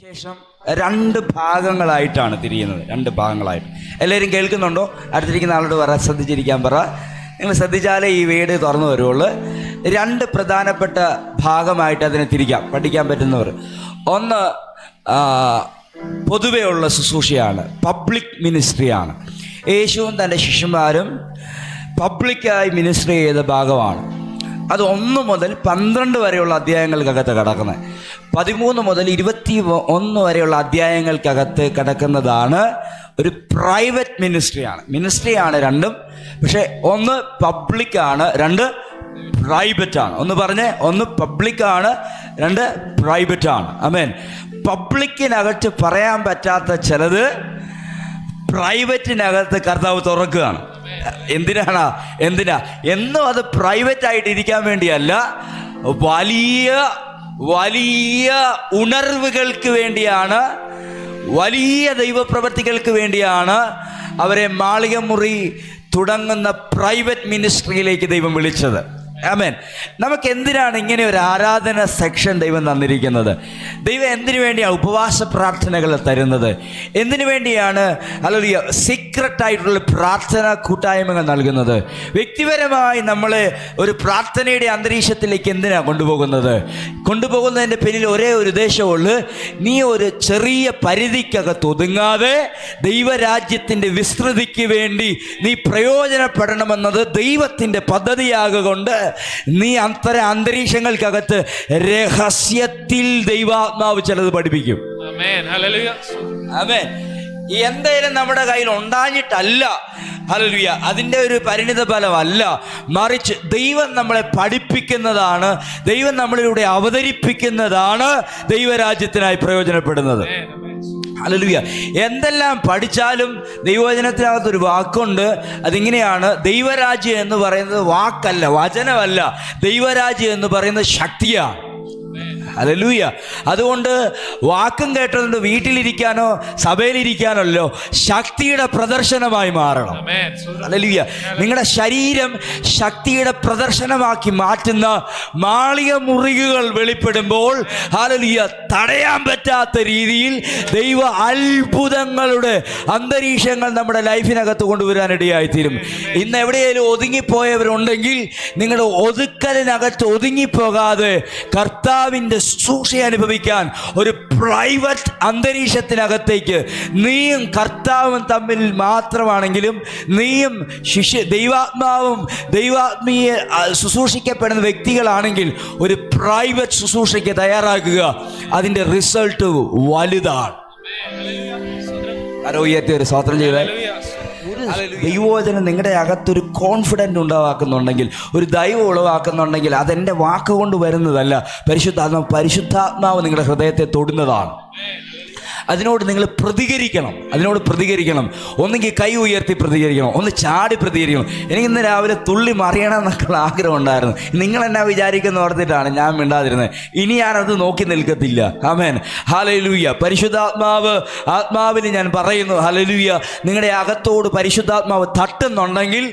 ശേഷം രണ്ട് ഭാഗങ്ങളായിട്ടാണ് തിരിയുന്നത്. രണ്ട് ഭാഗങ്ങളായിട്ട്. എല്ലാവരും കേൾക്കുന്നുണ്ടോ? അടുത്തിരിക്കുന്ന ആളോട് പറ, ശ്രദ്ധിച്ചിരിക്കാൻ പറ. നിങ്ങൾ ശ്രദ്ധിച്ചാലേ ഈ വീട് തുറന്നു വരുള്ളൂ. രണ്ട് പ്രധാനപ്പെട്ട ഭാഗമായിട്ട് അതിനെ തിരിക്കാം, പഠിക്കാൻ പറ്റുന്നവർ. ഒന്ന് പൊതുവേ ഉള്ള ശുശ്രൂഷയാണ്, പബ്ലിക് മിനിസ്ട്രിയാണ്. യേശുവും തൻ്റെ ശിഷ്യന്മാരും പബ്ലിക്കായി മിനിസ്ട്രി ചെയ്ത ഭാഗമാണ്. അത് 1 മുതൽ 12 വരെയുള്ള അധ്യായങ്ങൾക്കകത്ത് കിടക്കുന്നത്. 13 മുതൽ 21 വരെയുള്ള അധ്യായങ്ങൾക്കകത്ത് കിടക്കുന്നതാണ് ഒരു പ്രൈവറ്റ് മിനിസ്ട്രിയാണ്. മിനിസ്ട്രിയാണ് രണ്ടും, പക്ഷേ ഒന്ന് പബ്ലിക്കാണ്, രണ്ട് പ്രൈവറ്റാണ്. ഒന്ന് പറഞ്ഞേ, ഒന്ന് പബ്ലിക്കാണ്, രണ്ട് പ്രൈവറ്റാണ്. ആമേൻ. പബ്ലിക്കിനകത്ത് പറയാൻ പറ്റാത്ത ചിലത് പ്രൈവറ്റിനകത്ത് കർത്താവ് തുറക്കുകയാണ്. എന്തിനാ എന്നും അത് പ്രൈവറ്റ് ആയിട്ട് ഇരിക്കാൻ വേണ്ടിയല്ല, വലിയ വലിയ ഉണർവുകൾക്ക് വേണ്ടിയാണ്, വലിയ ദൈവപ്രവർത്തികൾക്ക് വേണ്ടിയാണ് അവരെ മാളികമുറി തുടങ്ങുന്ന പ്രൈവറ്റ് മിനിസ്ട്രിയിലേക്ക് ദൈവം വിളിച്ചത്. ആമേൻ. നമുക്ക് എന്തിനാണ് ഇങ്ങനെ ഒരു ആരാധന സെക്ഷൻ ദൈവം തന്നിരിക്കുന്നത്? ദൈവം എന്തിനു വേണ്ടിയാണ് ഉപവാസ പ്രാർത്ഥനകൾ തരുന്നത്? എന്തിനു വേണ്ടിയാണ് അല്ലെങ്കിൽ സീക്രട്ടായിട്ടുള്ള പ്രാർത്ഥന കൂട്ടായ്മകൾ നൽകുന്നത്? വ്യക്തിപരമായി നമ്മളെ ഒരു പ്രാർത്ഥനയുടെ അന്തരീക്ഷത്തിലേക്ക് എന്തിനാണ് കൊണ്ടുപോകുന്നതിൻ്റെ പിന്നിൽ ഒരേ ഒരു ഉദ്ദേശമുള്ളൂ. നീ ഒരു ചെറിയ പരിധിക്കകത്ത് ഒതുങ്ങാതെ ദൈവരാജ്യത്തിൻ്റെ വിസ്തൃതിക്ക് വേണ്ടി നീ പ്രയോജനപ്പെടണമെന്നത് ദൈവത്തിൻ്റെ പദ്ധതിയാകൊണ്ട് നീ അന്തരീക്ഷങ്ങൾക്കകത്ത് രഹസ്യത്തിൽ ദൈവാത്മാവ് ചിലത് പഠിപ്പിക്കും. ആമേൻ. എന്തേലും നമ്മുടെ കയ്യിൽ ഉണ്ടാഞ്ഞിട്ടല്ല, ഹല്ലേലൂയ, അതിൻ്റെ ഒരു പരിണിത ഫലമല്ല, മറിച്ച് ദൈവം നമ്മളെ പഠിപ്പിക്കുന്നതാണ്, ദൈവം നമ്മളിലൂടെ അവതരിപ്പിക്കുന്നതാണ് ദൈവരാജ്യത്തിനായി പ്രയോജനപ്പെടുന്നത്. ഹല്ലേലൂയ. എന്തെല്ലാം പഠിച്ചാലും ദൈവവചനത്തിനകത്തൊരു വാക്കുണ്ട്. അതിങ്ങനെയാണ്, ദൈവരാജ്യം എന്ന് പറയുന്നത് വാക്കല്ല, വചനമല്ല. ദൈവരാജ്യം എന്ന് പറയുന്നത് ശക്തിയാണ്. ഹല്ലേലൂയ. അതുകൊണ്ട് വാക്കും കേട്ടതുകൊണ്ട് വീട്ടിലിരിക്കാനോ സഭയിലിരിക്കാനല്ലോ, ശക്തിയുടെ പ്രദർശനമായി മാറണം. ഹല്ലേലൂയ. നിങ്ങളുടെ ശരീരം ശക്തിയുടെ പ്രദർശനമാക്കി മാറ്റുന്ന മാളിക മുറികൾ വെളിപ്പെടുമ്പോൾ, ഹല്ലേലൂയ, തടയാൻ പറ്റാത്ത രീതിയിൽ ദൈവ അത്ഭുതങ്ങളുടെ അന്തരീക്ഷങ്ങൾ നമ്മുടെ ലൈഫിനകത്ത് കൊണ്ടുവരാനിടയായിത്തീരും. ഇന്ന് എവിടെയെങ്കിലും ഒതുങ്ങിപ്പോയവരുണ്ടെങ്കിൽ നിങ്ങളുടെ ഒതുക്കലിനകത്ത് ഒതുങ്ങിപ്പോകാതെ കർത്താവിൻ്റെ ശുശ്രൂഷ അനുഭവിക്കാൻ ഒരു പ്രൈവറ്റ് അന്തരീക്ഷത്തിനകത്തേക്ക് നീയും കർത്താവും തമ്മിൽ മാത്രമാണെങ്കിലും നീയും ദൈവാത്മീയ ശുശ്രൂഷിക്കപ്പെടുന്ന വ്യക്തികളാണെങ്കിൽ ഒരു പ്രൈവറ്റ് ശുശ്രൂഷയ്ക്ക് തയ്യാറാക്കുക. അതിൻ്റെ റിസൾട്ട് വലുതാണ്. ആരോഗ്യത്തെ ഒരു സ്വാതന്ത്ര്യം ചെയ്താൽ ദൈവവചനം നിങ്ങളുടെ അകത്തൊരു കോൺഫിഡൻറ്റ് ഉണ്ടാക്കുന്നുണ്ടെങ്കിൽ, ഒരു ദൈവം ഉളവാക്കുന്നുണ്ടെങ്കിൽ, അതെൻ്റെ വാക്കുകൊണ്ട് വരുന്നതല്ല, പരിശുദ്ധാത്മാവ് നിങ്ങളുടെ ഹൃദയത്തെ തൊടുന്നതാണ്. അതിനോട് നിങ്ങൾ പ്രതികരിക്കണം. ഒന്നെങ്കിൽ കൈ ഉയർത്തി പ്രതികരിക്കണം, ഒന്ന് ചാടി പ്രതികരിക്കണം. എനിക്കിന്ന് രാവിലെ തുള്ളി മറിയണം എന്നൊക്കെയുള്ള ആഗ്രഹം ഉണ്ടായിരുന്നു. നിങ്ങളെന്നാ വിചാരിക്കുന്ന ഓർത്തിട്ടാണ് ഞാൻ മിണ്ടാതിരുന്നത്. ഇനി ഞാനത് നോക്കി നിൽക്കത്തില്ല. ആമേൻ. ഹല്ലേലൂയ. ആത്മാവിന് ഞാൻ പറയുന്നു, ഹല്ലേലൂയ, നിങ്ങളുടെ അകത്തോട് പരിശുദ്ധാത്മാവ് തട്ടുന്നുണ്ടെങ്കിൽ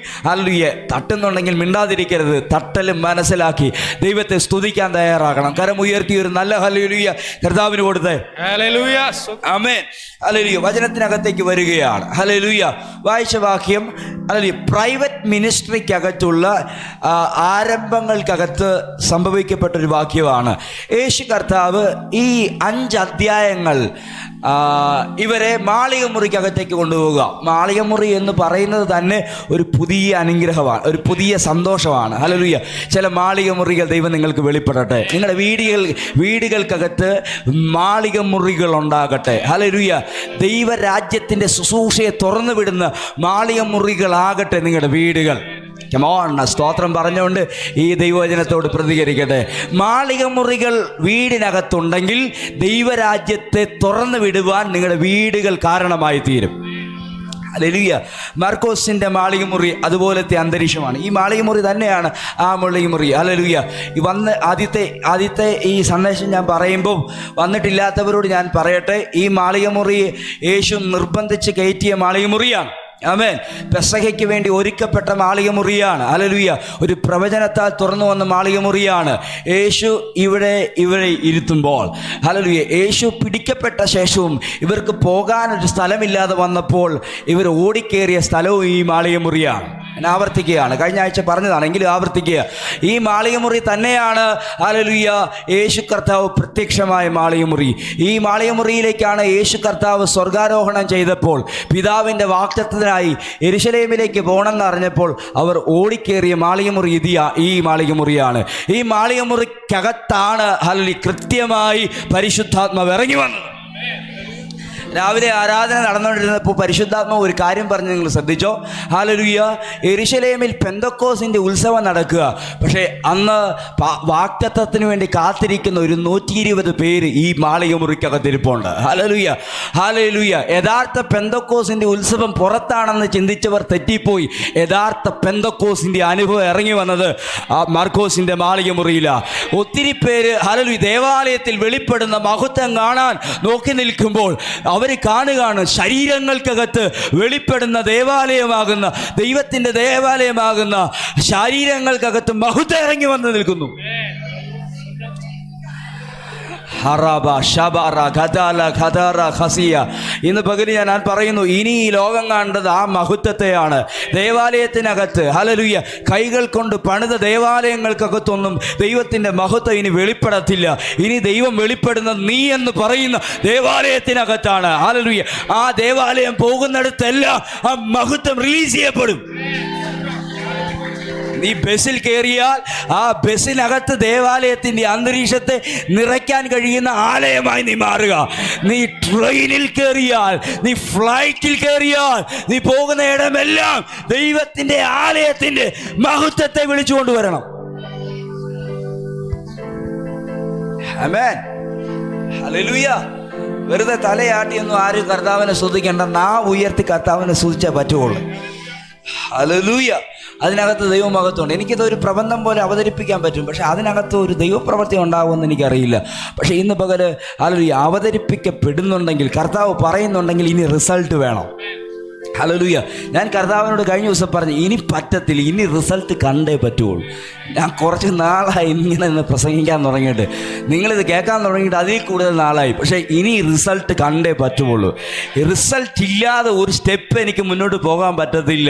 മിണ്ടാതിരിക്കരുത്. തട്ടലും മനസ്സിലാക്കി ദൈവത്തെ സ്തുതിക്കാൻ തയ്യാറാകണം. കരം ഉയർത്തി ഒരു നല്ല ഹല്ലേലൂയ കർത്താവിന് കൊടുത്തേ. ഹല്ലേലൂയ. ആമേൻ. ഹല്ലേലൂയ. വചനത്തിനകത്തേക്ക് വരികയാണ്. ഹല്ലേലൂയ. വായിച്ച വാക്യം, ഹല്ലേലൂയ, പ്രൈവറ്റ് മിനിസ്ട്രിക്കകത്തുള്ള ആരംഭങ്ങൾക്കകത്ത് സംഭവിക്കപ്പെട്ടൊരു വാക്യമാണ്. യേശു കർത്താവ് ഈ 5 അധ്യായങ്ങൾ ഇവരെ മാളികമുറിക്കകത്തേക്ക് കൊണ്ടുപോവുക. മാളികമുറി എന്ന് പറയുന്നത് തന്നെ ഒരു പുതിയ അനുഗ്രഹമാണ്, ഒരു പുതിയ സന്തോഷമാണ്. ഹല്ലേലൂയ. ചില മാളികമുറികൾ ദൈവം നിങ്ങൾക്ക് വെളിപ്പെടട്ടെ. നിങ്ങളുടെ വീടുകൾക്കകത്ത് മാളികമുറികൾ ഉണ്ടാകട്ടെ. ഹല്ലേലൂയ. ദൈവരാജ്യത്തിൻ്റെ ശുശ്രൂഷയെ തുറന്നു വിടുന്ന മാളികമുറികളാകട്ടെ നിങ്ങളുടെ വീടുകൾ. സ്തോത്രം പറഞ്ഞുകൊണ്ട് ഈ ദൈവവചനത്തോട് പ്രതികരിക്കട്ടെ. മാളികമുറികൾ വീടിനകത്തുണ്ടെങ്കിൽ ദൈവരാജ്യത്തെ തുറന്നു വിടുവാൻ നിങ്ങളുടെ വീടുകൾ കാരണമായി തീരും. ഹല്ലേലൂയ. മാർക്കോസിൻ്റെ മാളികമുറി അതുപോലത്തെ അന്തരീക്ഷമാണ്. ഈ മാളികമുറി തന്നെയാണ് ആ മാളികമുറി. ഹല്ലേലൂയ. ആദ്യത്തെ ഈ സന്ദേശം ഞാൻ പറയുമ്പോൾ വന്നിട്ടില്ലാത്തവരോട് ഞാൻ പറയട്ടെ, ഈ മാളികമുറി യേശു നിർബന്ധിച്ച് കയറ്റിയ മാളികമുറിയാണ്. ആമേൻ. പെസഹയ്ക്ക് വേണ്ടി ഒരുക്കപ്പെട്ട മാളിക മുറിയാണ്. ഹല്ലേലൂയ. ഒരു പ്രവചനത്താൽ തുറന്നു വന്ന മാളിക മുറിയാണ്. യേശു ഇവരെ ഇരുത്തുമ്പോൾ, ഹല്ലേലൂയ, യേശു പിടിക്കപ്പെട്ട ശേഷവും ഇവർക്ക് പോകാനൊരു സ്ഥലമില്ലാതെ വന്നപ്പോൾ ഇവർ ഓടിക്കേറിയ സ്ഥലവും ഈ മാളിക മുറിയാണ്. ഞാൻ ആവർത്തിക്കുകയാണ്, കഴിഞ്ഞ ആഴ്ച പറഞ്ഞതാണ്, എങ്കിലും ആവർത്തിക്കുക. ഈ മാളിക മുറി തന്നെയാണ്, ഹല്ലേലൂയ, യേശു കർത്താവ് പ്രത്യക്ഷമായ മാളിക മുറി. ഈ മാളിക മുറിയിലേക്കാണ് യേശു കർത്താവ് സ്വർഗാരോഹണം ചെയ്തപ്പോൾ പിതാവിൻ്റെ വാഗ്ദത്തത്തിനായി യെരൂശലേമിലേക്ക് പോകണമെന്ന് അറിഞ്ഞപ്പോൾ അവർ ഓടിക്കേറിയ മാളിക മുറി ഈ മാളിക മുറിയാണ്. ഈ മാളിക മുറിക്കകത്താണ് ഹല്ലേലൂയ കൃത്യമായി പരിശുദ്ധാത്മാവ് ഇറങ്ങി വന്നത്. രാവിലെ ആരാധന നടന്നുകൊണ്ടിരുന്നപ്പോൾ പരിശുദ്ധാത്മാവ് ഒരു കാര്യം പറഞ്ഞ് നിങ്ങൾ ശ്രദ്ധിച്ചോ? ഹല്ലേലൂയ. യെരൂശലേമിൽ പെന്തക്കോസിൻ്റെ ഉത്സവം നടക്കുക. പക്ഷേ അന്ന് വാഗ്ദത്തത്തിന് വേണ്ടി കാത്തിരിക്കുന്ന ഒരു 120 പേര് ഈ മാളിക മുറിക്കകത്തിരിപ്പുണ്ട്. Hallelujah, hallelujah. യഥാർത്ഥ പെന്തക്കോസിൻ്റെ ഉത്സവം പുറത്താണെന്ന് ചിന്തിച്ചവർ തെറ്റിപ്പോയി. യഥാർത്ഥ പെന്തക്കോസിൻ്റെ അനുഭവം ഇറങ്ങി വന്നത് ആ മാർക്കോസിൻ്റെ മാളിക മുറിയിലാണ്. ഒത്തിരി പേര് ഹല്ലേലൂയ ദേവാലയത്തിൽ വെളിപ്പെടുന്ന മഹത്വം കാണാൻ നോക്കി നിൽക്കുമ്പോൾ അവർ കാണുകയാണ് ശരീരങ്ങൾക്കകത്ത് വെളിപ്പെടുന്ന ദേവാലയമാകുന്ന ദൈവത്തിൻ്റെ ദേവാലയമാകുന്ന ശരീരങ്ങൾക്കകത്ത് മഹത്വം ഇറങ്ങി വന്ന് നിൽക്കുന്നു. ഇന്ന് പകല് ഞാൻ പറയുന്നു, ഇനി ഈ ലോകം കാണേണ്ടത് ആ മഹത്വത്തെയാണ്. ദേവാലയത്തിനകത്ത് ഹല്ലേലൂയ കൈകൾ കൊണ്ട് പണിത ദേവാലയങ്ങൾക്കകത്തൊന്നും ദൈവത്തിൻ്റെ മഹത്വം ഇനി വെളിപ്പെടത്തില്ല. ഇനി ദൈവം വെളിപ്പെടുന്നത് നീ എന്ന് പറയുന്ന ദേവാലയത്തിനകത്താണ്. ഹല്ലേലൂയ. ആ ദേവാലയം പോകുന്നിടത്തെല്ലാം ആ മഹത്വം റിലീസ് ചെയ്യപ്പെടും. നീ ബസ്സിൽ കയറിയാൽ ആ ബസ്സിനകത്ത് ദേവാലയത്തിൻ്റെ അന്തരീക്ഷത്തെ നിറയ്ക്കാൻ കഴിയുന്ന ആലയമായി നീ മാറുക. നീ ട്രെയിനിൽ കയറിയാൽ, നീ ഫ്ലൈറ്റിൽ കയറിയാൽ, നീ പോകുന്ന ഇടമെല്ലാം ദൈവത്തിൻ്റെ ആലയത്തിൻ്റെ മഹത്വത്തെ വിളിച്ചുകൊണ്ട് വരണം. ആമേൻ, ഹല്ലേലൂയ. വെറുതെ തലയാട്ടിയൊന്നും ആരും കർത്താവിനെ സ്തുതിക്കേണ്ട. നാവ് ഉയർത്തി കർത്താവിനെ സ്തുതിച്ചേ പറ്റുള്ളൂ. ഹല്ലേലൂയ. അതിനകത്ത് ദൈവമഹത്വമുണ്ട്. എനിക്കിതൊരു പ്രബന്ധം പോലെ അവതരിപ്പിക്കാൻ പറ്റും, പക്ഷെ അതിനകത്ത് ഒരു ദൈവപ്രവൃത്തി ഉണ്ടാകുമെന്ന് എനിക്കറിയില്ല. പക്ഷേ ഇന്ന് പകല് ഹല്ലേലൂയ അവതരിപ്പിക്കപ്പെടുന്നുണ്ടെങ്കിൽ, കർത്താവ് പറയുന്നുണ്ടെങ്കിൽ ഇനി റിസൾട്ട് വേണം. ഹല്ലേലൂയ. ഞാൻ കർത്താവിനോട് കഴിഞ്ഞ ദിവസം പറഞ്ഞു, ഇനി പറ്റത്തില്ല, ഇനി റിസൾട്ട് കണ്ടേ പറ്റുള്ളൂ. ഞാൻ കുറച്ച് നാളായി ഇങ്ങനെ പ്രസംഗിക്കാൻ തുടങ്ങിയിട്ട്, നിങ്ങളിത് കേൾക്കാൻ തുടങ്ങിയിട്ട് അതിൽ കൂടുതൽ നാളായി. പക്ഷേ ഇനി റിസൾട്ട് കണ്ടേ പറ്റുള്ളൂ. റിസൾട്ട് ഇല്ലാതെ ഒരു സ്റ്റെപ്പ് എനിക്ക് മുന്നോട്ട് പോകാൻ പറ്റത്തില്ല.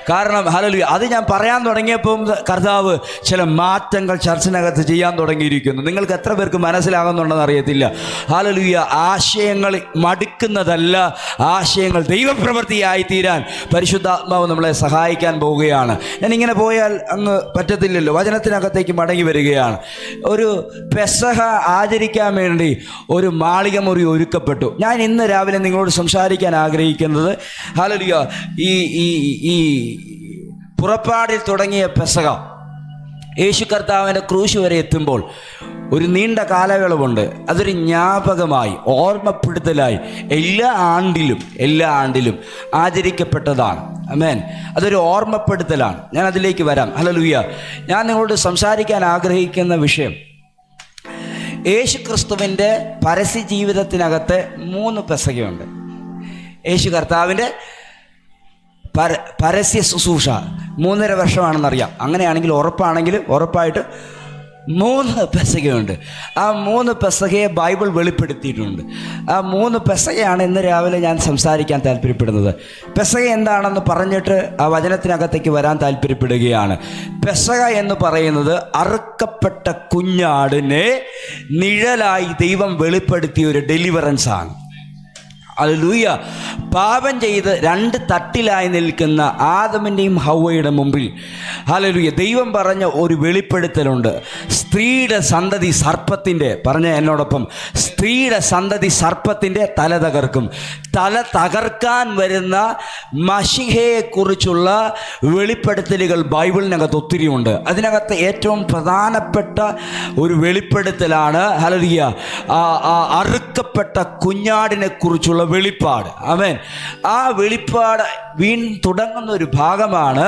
കാരണം ഹല്ലേലൂയ അത് ഞാൻ പറയാൻ തുടങ്ങിയപ്പം കർത്താവ് ചില മാറ്റങ്ങൾ ചർച്ചിനകത്ത് ചെയ്യാൻ തുടങ്ങിയിരിക്കുന്നു. നിങ്ങൾക്ക് എത്ര പേർക്ക് മനസ്സിലാകുന്നുണ്ടെന്ന് അറിയത്തില്ല. ഹല്ലേലൂയ. ആശയങ്ങൾ മടുക്കുന്നതല്ല, ആശയങ്ങൾ ദൈവപ്രവൃത്തിയായി തീരാൻ പരിശുദ്ധാത്മാവ് നമ്മളെ സഹായിക്കാൻ പോവുകയാണ്. ഞാനിങ്ങനെ പോയാൽ അങ്ങ് പറ്റത്തില്ലല്ലോ. വചനത്തിനകത്തേക്ക് മടങ്ങി വരികയാണ്. ഒരു പെസഹ ആചരിക്കാൻ വേണ്ടി ഒരു മാളിക മുറി ഒരുക്കപ്പെട്ടു. ഞാൻ ഇന്ന് രാവിലെ നിങ്ങളോട് സംസാരിക്കാൻ ആഗ്രഹിക്കുന്നത് ഹല്ലേലൂയ ഈ പുറപ്പാടിൽ തുടങ്ങിയ പെസഹ യേശു കർത്താവിൻ്റെ ക്രൂശ് വരെ എത്തുമ്പോൾ ഒരു നീണ്ട കാലയളവുണ്ട്. അതൊരു ജ്ഞാപകമായി, ഓർമ്മപ്പെടുത്തലായി എല്ലാ ആണ്ടിലും ആചരിക്കപ്പെട്ടതാണ്. ആമേൻ. അതൊരു ഓർമ്മപ്പെടുത്തലാണ്. ഞാൻ അതിലേക്ക് വരാം. ഹല്ലേലൂയ. ഞാൻ നിങ്ങളോട് സംസാരിക്കാൻ ആഗ്രഹിക്കുന്ന വിഷയം, യേശു ക്രിസ്തുവിൻ്റെ പരസ്യ ജീവിതത്തിനകത്ത് 3 പെസഹയുണ്ട്. യേശു കർത്താവിൻ്റെ പരസ്യ ശുശ്രൂഷ 3.5 വർഷമാണെന്നറിയാം. അങ്ങനെയാണെങ്കിൽ ഉറപ്പായിട്ട് 3 പെസഹയുണ്ട്. ആ 3 പെസഹയെ ബൈബിൾ വെളിപ്പെടുത്തിയിട്ടുണ്ട്. ആ 3 പെസഹയാണ് ഇന്ന് രാവിലെ ഞാൻ സംസാരിക്കാൻ താല്പര്യപ്പെടുന്നത്. പെസഹ എന്താണെന്ന് പറഞ്ഞിട്ട് ആ വചനത്തിനകത്തേക്ക് വരാൻ താല്പര്യപ്പെടുകയാണ്. പെസഹ എന്ന് പറയുന്നത് അറുക്കപ്പെട്ട കുഞ്ഞാടിനെ നിഴലായി ദൈവം വെളിപ്പെടുത്തിയ ഒരു ഡെലിവറൻസ് ആണ്. ഹല്ലേലൂയ. പാപം ചെയ്ത് 2 തട്ടിലായി നിൽക്കുന്ന ആദമിൻ്റെയും ഹവ്വയുടെ മുമ്പിൽ ഹല്ലേലൂയ ദൈവം പറഞ്ഞ ഒരു വെളിപ്പെടുത്തലുണ്ട്. സ്ത്രീയുടെ സന്തതി സർപ്പത്തിൻ്റെ, പറഞ്ഞ എന്നോടൊപ്പം, സ്ത്രീയുടെ സന്തതി സർപ്പത്തിൻ്റെ തല തകർക്കും. തല തകർക്കാൻ വരുന്ന മശിഹയെക്കുറിച്ചുള്ള വെളിപ്പെടുത്തലുകൾ ബൈബിളിനകത്ത് ഒത്തിരിയുണ്ട്. അതിനകത്ത് ഏറ്റവും പ്രധാനപ്പെട്ട ഒരു വെളിപ്പെടുത്തലാണ് ഹല്ലേലൂയ അറുക്കപ്പെട്ട കുഞ്ഞാടിനെ കുറിച്ചുള്ള വെളിപ്പാട്. ആമേൻ. ആ വെളിപ്പാട് തുടങ്ങുന്ന ഒരു ഭാഗമാണ്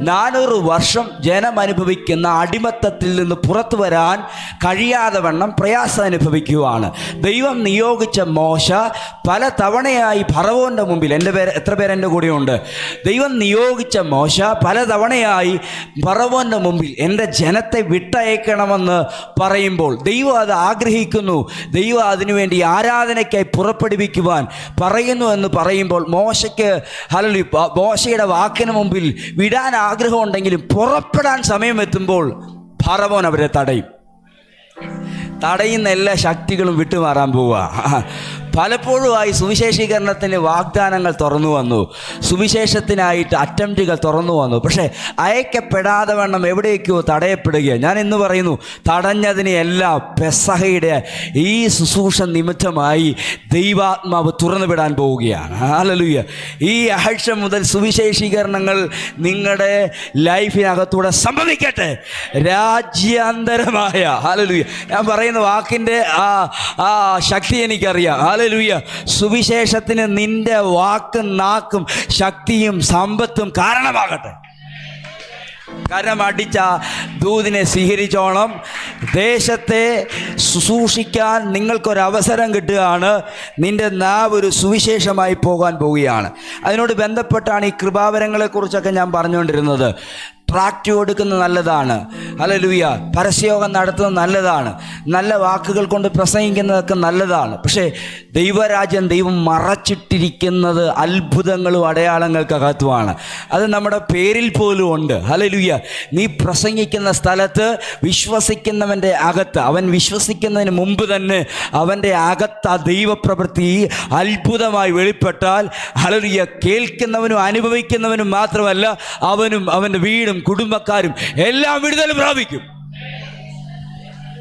400 വർഷം ജനം അനുഭവിക്കുന്ന അടിമത്തത്തിൽ നിന്ന് പുറത്തു വരാൻ കഴിയാതെ വണ്ണം പ്രയാസം അനുഭവിക്കുവാണ്. ദൈവം നിയോഗിച്ച മോശ പല തവണയായി തവണയായി ഫറവോൻ്റെ മുമ്പിൽ എത്ര പേര് എൻ്റെ കൂടെയുണ്ട്? ദൈവം നിയോഗിച്ച മോശ പലതവണയായി ഫറവോൻ്റെ മുമ്പിൽ എൻ്റെ ജനത്തെ വിട്ടയക്കണമെന്ന് പറയുമ്പോൾ ദൈവം അത് ആഗ്രഹിക്കുന്നു, ദൈവം അതിനുവേണ്ടി ആരാധനയ്ക്കായി പുറപ്പെടുവിക്കുവാൻ പറയുന്നു എന്ന് പറയുമ്പോൾ മോശയുടെ വാക്കിന് മുമ്പിൽ വിടാൻ ആഗ്രഹമുണ്ടെങ്കിലും പുറപ്പെടാൻ സമയം എത്തുമ്പോൾ ഫറവോൻ അവരെ തടയുന്ന എല്ലാ ശക്തികളും വിട്ടുമാറാൻ പോവുക. പലപ്പോഴുമായി സുവിശേഷീകരണത്തിന് വാഗ്ദാനങ്ങൾ തുറന്നു വന്നു, സുവിശേഷത്തിനായിട്ട് അറ്റംപ്റ്റുകൾ തുറന്നു വന്നു. പക്ഷേ അയക്കപ്പെടാതെ വണ്ണം എവിടേക്കോ തടയപ്പെടുകയാണ്. ഞാൻ ഇന്ന് പറയുന്നു, തടഞ്ഞതിനെയെല്ലാം പെസഹയുടെ ഈ ശുശ്രൂഷ നിമിത്തമായി ദൈവാത്മാവ് തുറന്നു വിടാൻ പോവുകയാണ്. ഹല്ലേലൂയ. ഈ ആഴ്ച മുതൽ സുവിശേഷീകരണങ്ങൾ നിങ്ങളുടെ ലൈഫിനകത്തൂടെ സംഭവിക്കട്ടെ, രാജ്യാന്തരമായ. ഹല്ലേലൂയ. ഞാൻ പറയുന്ന വാക്കിൻ്റെ ആ ശക്തി എനിക്കറിയാം. ഹല്ലേലൂയ. സുവിശേഷത്തിന് നിന്റെ വാക്കും നാക്കും ശക്തിയും സമ്പത്തും കാരണമാകട്ടെ. കാരണം അടിച്ച ദൂതിനെ സ്വീകരിച്ചോണം. ദേശത്തെ ശുശ്രൂഷിക്കാൻ നിങ്ങൾക്കൊരവസരം കിട്ടുകയാണ്. നിന്റെ നാവ് ഒരു സുവിശേഷമായി പോകാൻ പോവുകയാണ്. അതിനോട് ബന്ധപ്പെട്ടാണ് ഈ കൃപാവരങ്ങളെക്കുറിച്ചൊക്കെ ഞാൻ പറഞ്ഞുകൊണ്ടിരുന്നത്. ട്രാക്റ്റ് കൊടുക്കുന്നത് നല്ലതാണ്, ഹല്ലേലൂയ. പരസ്യയോഗം നടത്തുന്നത് നല്ലതാണ്, നല്ല വാക്കുകൾ കൊണ്ട് പ്രസംഗിക്കുന്നതൊക്കെ നല്ലതാണ്. പക്ഷേ ദൈവരാജ്യം ദൈവം മറച്ചിട്ടിരിക്കുന്നത് അത്ഭുതങ്ങളും അടയാളങ്ങൾക്കകത്തുമാണ്. അത് നമ്മുടെ പേരിൽ പോലും ഉണ്ട്. ഹല്ലേലൂയ. നീ പ്രസംഗിക്കുന്ന സ്ഥലത്ത് വിശ്വസിക്കുന്നവൻ്റെ അകത്ത്, അവൻ വിശ്വസിക്കുന്നതിന് മുമ്പ് തന്നെ അവൻ്റെ അകത്ത് ആ ദൈവപ്രവൃത്തി അത്ഭുതമായി വെളിപ്പെട്ടാൽ, ഹല്ലേലൂയ, കേൾക്കുന്നവനും അനുഭവിക്കുന്നവനും മാത്രമല്ല, അവനും അവൻ്റെ വീടും കുടുംബക്കാരും എല്ലാം വിടുതൽ പ്രാപിക്കും.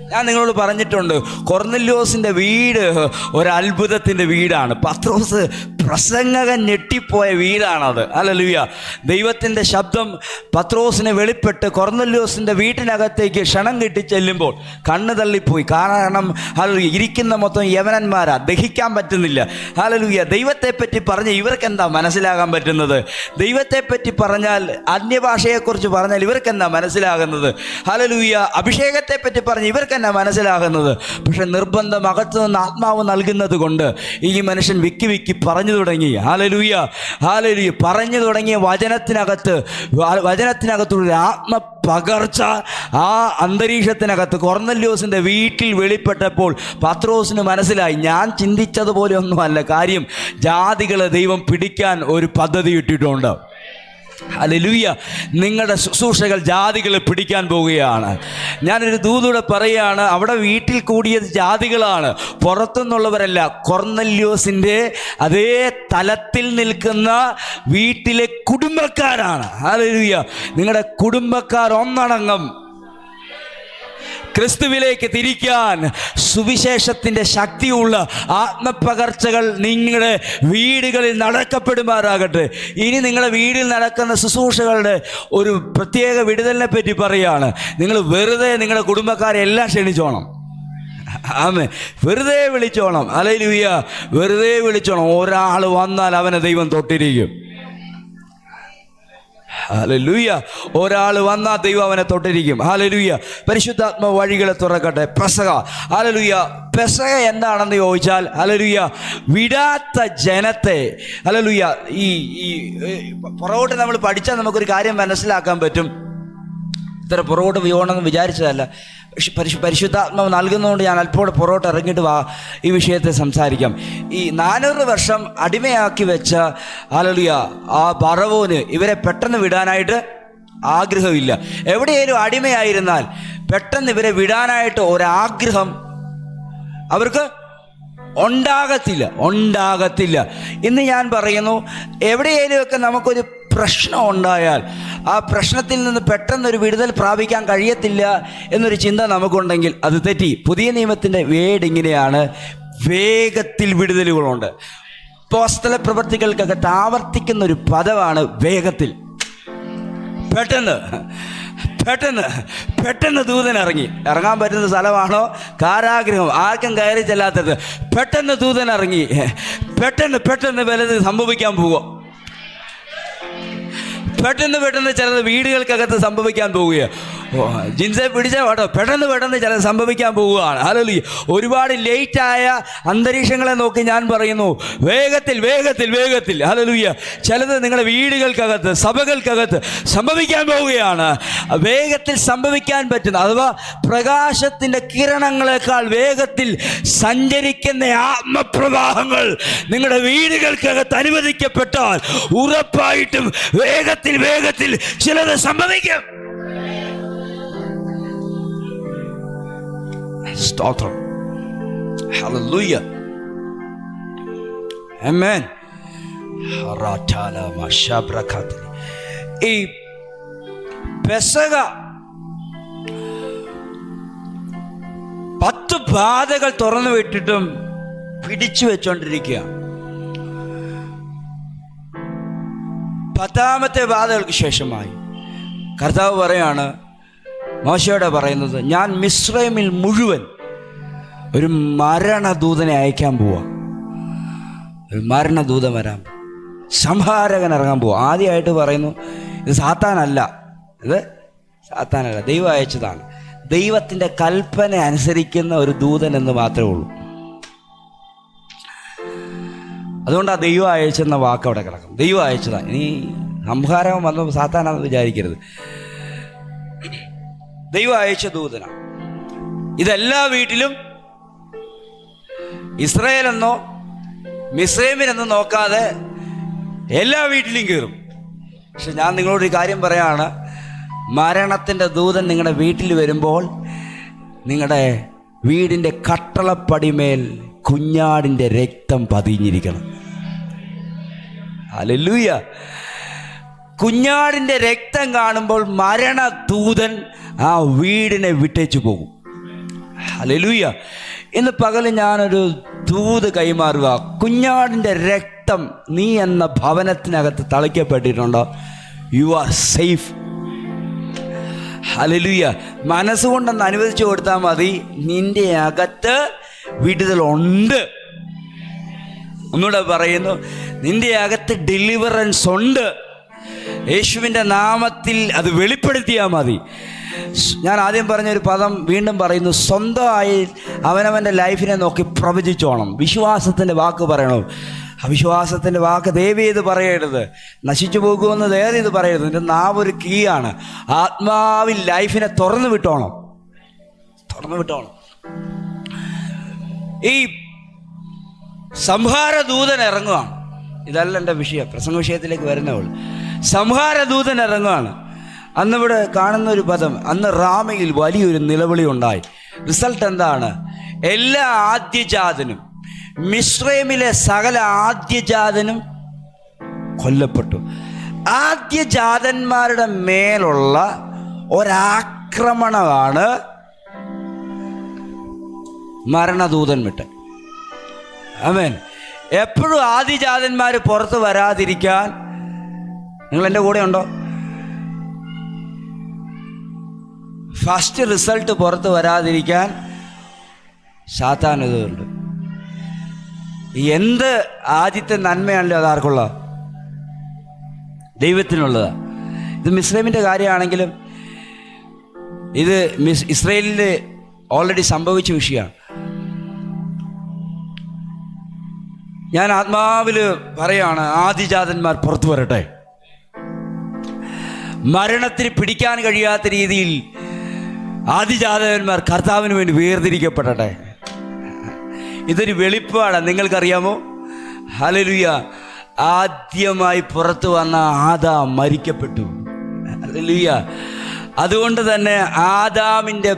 ഞാൻ നിങ്ങളോട് പറഞ്ഞിട്ടുണ്ട്, കൊർന്നല്യോസിൻ്റെ വീട് ഒരു അത്ഭുതത്തിൻ്റെ വീടാണ്. പത്രോസ് പ്രസംഗകൻ ഞെട്ടിപ്പോയ വീടാണത്. ഹല്ലേലൂയ. ദൈവത്തിൻ്റെ ശബ്ദം പത്രോസിനെ വെളിപ്പെട്ട് കൊർന്നല്യോസിൻ്റെ വീട്ടിനകത്തേക്ക് ക്ഷണം കിട്ടി ചെല്ലുമ്പോൾ കണ്ണ് തള്ളിപ്പോയി. കാരണം ഹല്ലേലൂയ, ഇരിക്കുന്ന മൊത്തം യവനന്മാരാ, ദഹിക്കാൻ പറ്റുന്നില്ല. ഹല്ലേലൂയ. ദൈവത്തെപ്പറ്റി പറഞ്ഞ് ഇവർക്കെന്താ മനസ്സിലാകാൻ പറ്റുന്നത്? ദൈവത്തെപ്പറ്റി പറഞ്ഞാൽ, അന്യഭാഷയെക്കുറിച്ച് പറഞ്ഞാൽ ഇവർക്കെന്താ മനസ്സിലാകുന്നത്? ഹല്ലേലൂയ. അഭിഷേകത്തെപ്പറ്റി പറഞ്ഞ് ഇവർക്കെന്നാ മനസ്സിലാകുന്നത്? പക്ഷെ നിർബന്ധം അകത്തു നിന്ന് ആത്മാവ് നൽകുന്നത് കൊണ്ട് ഈ മനുഷ്യൻ വിക്കി പറഞ്ഞു തുടങ്ങി. ഹല്ലേലൂയ. ഹല്ലേലൂയ. പറഞ്ഞു തുടങ്ങിയ വചനത്തിനകത്തുള്ള ആത്മപകർച്ച ആ അന്തരീക്ഷത്തിനകത്ത് കൊർന്നല്യോസിൻ്റെ വീട്ടിൽ വെളിപ്പെട്ടപ്പോൾ പത്രോസിന് മനസ്സിലായി, ഞാൻ ചിന്തിച്ചതുപോലെ ഒന്നുമല്ല കാര്യം. ജാതികളെ ദൈവം പിടിക്കാൻ ഒരു പദ്ധതി ഇട്ടിട്ടുണ്ട്. ഹല്ലേലൂയ. നിങ്ങളുടെ ശുശ്രൂഷകൾ ജാതികളെ പിടിക്കാൻ പോവുകയാണ്. ഞാനൊരു ദൂതൂടെ പറയുകയാണ്, അവിടെ വീട്ടിൽ കൂടിയത് ജാതികളാണ്, പുറത്തുനിന്നുള്ളവരല്ല. കൊർന്നല്യോസിൻ്റെ അതേ തലത്തിൽ നിൽക്കുന്ന വീട്ടിലെ കുടുംബക്കാരാണ്. ഹല്ലേലൂയ. നിങ്ങളുടെ കുടുംബക്കാർ ഒന്നടങ്കം ക്രിസ്തുവിലേക്ക് തിരിക്കാൻ സുവിശേഷത്തിൻ്റെ ശക്തിയുള്ള ആത്മപകർച്ചകൾ നിങ്ങളുടെ വീടുകളിൽ നടക്കപ്പെടുമാറാകട്ടെ. ഇനി നിങ്ങളുടെ വീട്ടിൽ നടക്കുന്ന ശുശ്രൂഷകളുടെ ഒരു പ്രത്യേക വിടുതലിനെ പറ്റി പറയുകയാണ്. നിങ്ങൾ വെറുതെ നിങ്ങളുടെ കുടുംബക്കാരെ എല്ലാം ക്ഷണിച്ചോണം. ആമേൻ. വെറുതെ വിളിച്ചോണം. ഹല്ലേലൂയ. വെറുതെ വിളിച്ചോണം. ഒരാൾ വന്നാൽ അവനെ ദൈവം തൊട്ടിരിക്കും. ഹല്ലേലൂയ. ഒരാൾ വന്നാൽ ദൈവം അവനെ തൊട്ടിരിക്കും. ഹല്ലേലൂയ. പരിശുദ്ധാത്മ വഴികളെ തുറക്കട്ടെ. പെസഹ. ഹല്ലേലൂയ. പെസഹ എന്താണെന്ന് ചോദിച്ചാൽ, ഹല്ലേലൂയ, വിടാത്ത ജനത്തെ, ഹല്ലേലൂയ, ഈ പുറകോട്ട് നമ്മൾ പഠിച്ചാൽ നമുക്കൊരു കാര്യം മനസ്സിലാക്കാൻ പറ്റും. ഇത്ര പുറകോട്ട് പോകണമെന്ന് വിചാരിച്ചതല്ല, പരിശുദ്ധാത്മാവ് നൽകുന്നതുകൊണ്ട് ഞാൻ അല്പോടെ പുറകോട്ട് ഇറങ്ങിയിട്ട് ഈ വിഷയത്തെ സംസാരിക്കാം. ഈ 400 വർഷം അടിമയാക്കി വെച്ച ഹല്ലേലൂയ ആ ഫറവോന് ഇവരെ പെട്ടെന്ന് വിടാനായിട്ട് ആഗ്രഹമില്ല. എവിടെയെങ്കിലും അടിമയായിരുന്നാൽ പെട്ടെന്ന് ഇവരെ വിടാനായിട്ട് ഒരാഗ്രഹം അവർക്ക് ഉണ്ടാകത്തില്ല. ഇന്ന് ഞാൻ പറയുന്നു, എവിടെയെങ്കിലുമൊക്കെ നമുക്കൊരു പ്രശ്നം ഉണ്ടായാൽ ആ പ്രശ്നത്തിൽ നിന്ന് പെട്ടെന്നൊരു വിടുതൽ പ്രാപിക്കാൻ കഴിയത്തില്ല എന്നൊരു ചിന്ത നമുക്കുണ്ടെങ്കിൽ അത് തെറ്റി. പുതിയ നിയമത്തിൻ്റെ വേഡ് ഇങ്ങനെയാണ്, വേഗത്തിൽ വിടുതലുകളുണ്ട്. അപ്പോസ്തല പ്രവൃത്തികൾക്കൊക്കെ ആവർത്തിക്കുന്ന ഒരു പദമാണ് വേഗത്തിൽ. പെട്ടെന്ന് ദൂതൻ ഇറങ്ങാൻ പറ്റുന്ന സ്ഥലമാണോ കാരാഗ്രഹം, ആർക്കും കയറി ചെല്ലാത്തത്. പെട്ടെന്ന് ദൂതൻ ഇറങ്ങി, പെട്ടെന്ന് വലുത് സംഭവിക്കാൻ പോവുക. പെട്ടെന്ന് ചിലത് വീടുകൾക്കകത്ത് സംഭവിക്കാൻ പോവുകയാണ്. ജിൻസെ പിടിച്ച കേട്ടോ, പെട്ടെന്ന് ചിലത് സംഭവിക്കാൻ പോവുകയാണ്. ഹല്ലേലൂയ. ഒരുപാട് ലേറ്റായ അന്തരീക്ഷങ്ങളെ നോക്കി ഞാൻ പറയുന്നു, വേഗത്തിൽ. ഹല്ലേലൂയ. ചിലത് നിങ്ങളുടെ വീടുകൾക്കകത്ത്, സഭകൾക്കകത്ത് സംഭവിക്കാൻ പോവുകയാണ്. വേഗത്തിൽ സംഭവിക്കാൻ പറ്റുന്ന, അഥവാ പ്രകാശത്തിൻ്റെ കിരണങ്ങളെക്കാൾ വേഗത്തിൽ സഞ്ചരിക്കുന്ന ആത്മപ്രവാഹങ്ങൾ നിങ്ങളുടെ വീടുകൾക്കകത്ത് അനുവദിക്കപ്പെട്ടാൽ ഉറപ്പായിട്ടും വേഗത്തിൽ ചിലത് സംഭവിക്കും. സ്തോത്രം. ഹല്ലേലൂയ. ആമേൻ. ഈ പെസഹ 10 ബാധകൾ തുറന്നു വിട്ടിട്ടും പിടിച്ചു വെച്ചോണ്ടിരിക്കുക. 10ാമത്തെ ബാധകൾക്ക് ശേഷമായി കർത്താവ് പറയാണ്, മോശയോടെ പറയുന്നത്, ഞാൻ മിസ്രൈമിൽ മുഴുവൻ ഒരു മരണദൂതനെ അയക്കാൻ പോവാ. ഒരു മരണദൂതൻ വരാൻ, സംഹാരകൻ ഇറങ്ങാൻ പോവാ. ആദ്യമായിട്ട് പറയുന്നു, ഇത് സാത്താനല്ല, ദൈവം അയച്ചതാണ്. ദൈവത്തിൻ്റെ കൽപ്പന അനുസരിക്കുന്ന ഒരു ദൂതൻ എന്ന് മാത്രമേ ഉള്ളൂ. അതുകൊണ്ടാണ് ദൈവം അയച്ചെന്ന വാക്ക് അവിടെ കിടക്കും. ദൈവം അയച്ചതാണ്. ഇനി സംഹാരം വന്ന് സാത്താനാണെന്ന് വിചാരിക്കരുത്. ദൈവം അയച്ച ദൂതനാണ്. ഇതെല്ലാ വീട്ടിലും ഇസ്രായേലെന്നോ മിസ്രൈമിനെന്നോ നോക്കാതെ എല്ലാ വീട്ടിലും കയറും. പക്ഷെ ഞാൻ നിങ്ങളോടൊരു കാര്യം പറയാണ്, മരണത്തിൻ്റെ ദൂതൻ നിങ്ങളുടെ വീട്ടിൽ വരുമ്പോൾ നിങ്ങളുടെ വീടിൻ്റെ കട്ടളപ്പടിമേൽ കുഞ്ഞാടിൻ്റെ രക്തം പതിഞ്ഞിരിക്കണം. ഹല്ലേലൂയ. കുഞ്ഞാടിൻ്റെ രക്തം കാണുമ്പോൾ മരണദൂതൻ ആ വീടിനെ വിട്ടേച്ചു പോകും. ഹല്ലേലൂയ. ഇന്ന് പകൽ ഞാനൊരു ദൂത് കൈമാറുക. കുഞ്ഞാടിൻ്റെ രക്തം നീ എന്ന ഭവനത്തിനകത്ത് തളിക്കപ്പെട്ടിട്ടുണ്ടോ? You are safe. ഹല്ലേലൂയ. മനസ്സുകൊണ്ടൊന്ന് അനുവദിച്ചു കൊടുത്താൽ മതി, നിന്റെ അകത്ത് വിടുതലുണ്ട്. ഒന്നുകൂടെ പറയുന്നു, നിന്റെ അകത്ത് ഡെലിവറൻസ് ഉണ്ട്. യേശുവിൻ്റെ നാമത്തിൽ അത് വെളിപ്പെടുത്തിയാൽ മതി. ഞാൻ ആദ്യം പറഞ്ഞൊരു പദം വീണ്ടും പറയുന്നു, സ്വന്തമായി അവനവൻ്റെ ലൈഫിനെ നോക്കി പ്രവചിച്ചോണം. വിശ്വാസത്തിൻ്റെ വാക്ക് പറയണം. അവിശ്വാസത്തിൻ്റെ വാക്ക് ദയവേത് പറയരുത്. നശിച്ചു പോകുമെന്ന് ദയവേത് പറയരുത്. എൻ്റെ നാവ് ഒരു കീയാണ്. ആത്മാവിൽ ലൈഫിനെ തുറന്നു വിട്ടോണം. ഈ സംഹാരദൂതൻ ഇറങ്ങുകയാണ്. ഇതല്ല എൻ്റെ വിഷയം, പ്രസംഗ വിഷയത്തിലേക്ക് വരുന്നവൾ. സംഹാരദൂതൻ ഇറങ്ങുകയാണ്. അന്നിവിടെ കാണുന്ന ഒരു പദം, അന്ന് റാമയിൽ വലിയൊരു നിലവിളി ഉണ്ടായി. റിസൾട്ട് എന്താണ്? എല്ലാ ആദ്യജാതനും, മിസ്രൈമിലെ സകല ആദ്യജാതനും കൊല്ലപ്പെട്ടു. ആദ്യജാതന്മാരുടെ മേലുള്ള ഒരാക്രമണമാണ് മരണദൂതൻ വിട്ട്. ആമേൻ. എപ്പോഴും ആദിജാതന്മാർ പുറത്ത് വരാതിരിക്കാൻ, നിങ്ങൾ എൻ്റെ കൂടെ ഉണ്ടോ? ഫസ്റ്റ് റിസൾട്ട് പുറത്ത് വരാതിരിക്കാൻ സാത്താൻ ഇതുണ്ട്. എന്ത് ആദ്യത്തെ നന്മയാണല്ലോ അതാർക്കുള്ള? ദൈവത്തിനുള്ളതാ. ഇത് മിസ്രൈമിൻ്റെ കാര്യമാണെങ്കിലും ഇത് ഇസ്രായേലിൽ ഓൾറെഡി സംഭവിച്ച വിഷയമാണ്. ഞാൻ ആത്മാവിൽ പറയാണ്, ആദിജാതന്മാർ പുറത്തു വരട്ടെ. മരണത്തിന് പിടിക്കാൻ കഴിയാത്ത രീതിയിൽ ആദിജാതന്മാർ കർത്താവിന് വേണ്ടി വേർതിരിക്കപ്പെടട്ടെ. ഇതൊരു വെളിപ്പാടാണ്. നിങ്ങൾക്കറിയാമോ? ഹല്ലേലൂയ. ആദ്യമായി പുറത്തു വന്ന ആദാം മരിക്കപ്പെട്ടു. ഹല്ലേലൂയ. അതുകൊണ്ട് തന്നെ ആദാമിൻ്റെ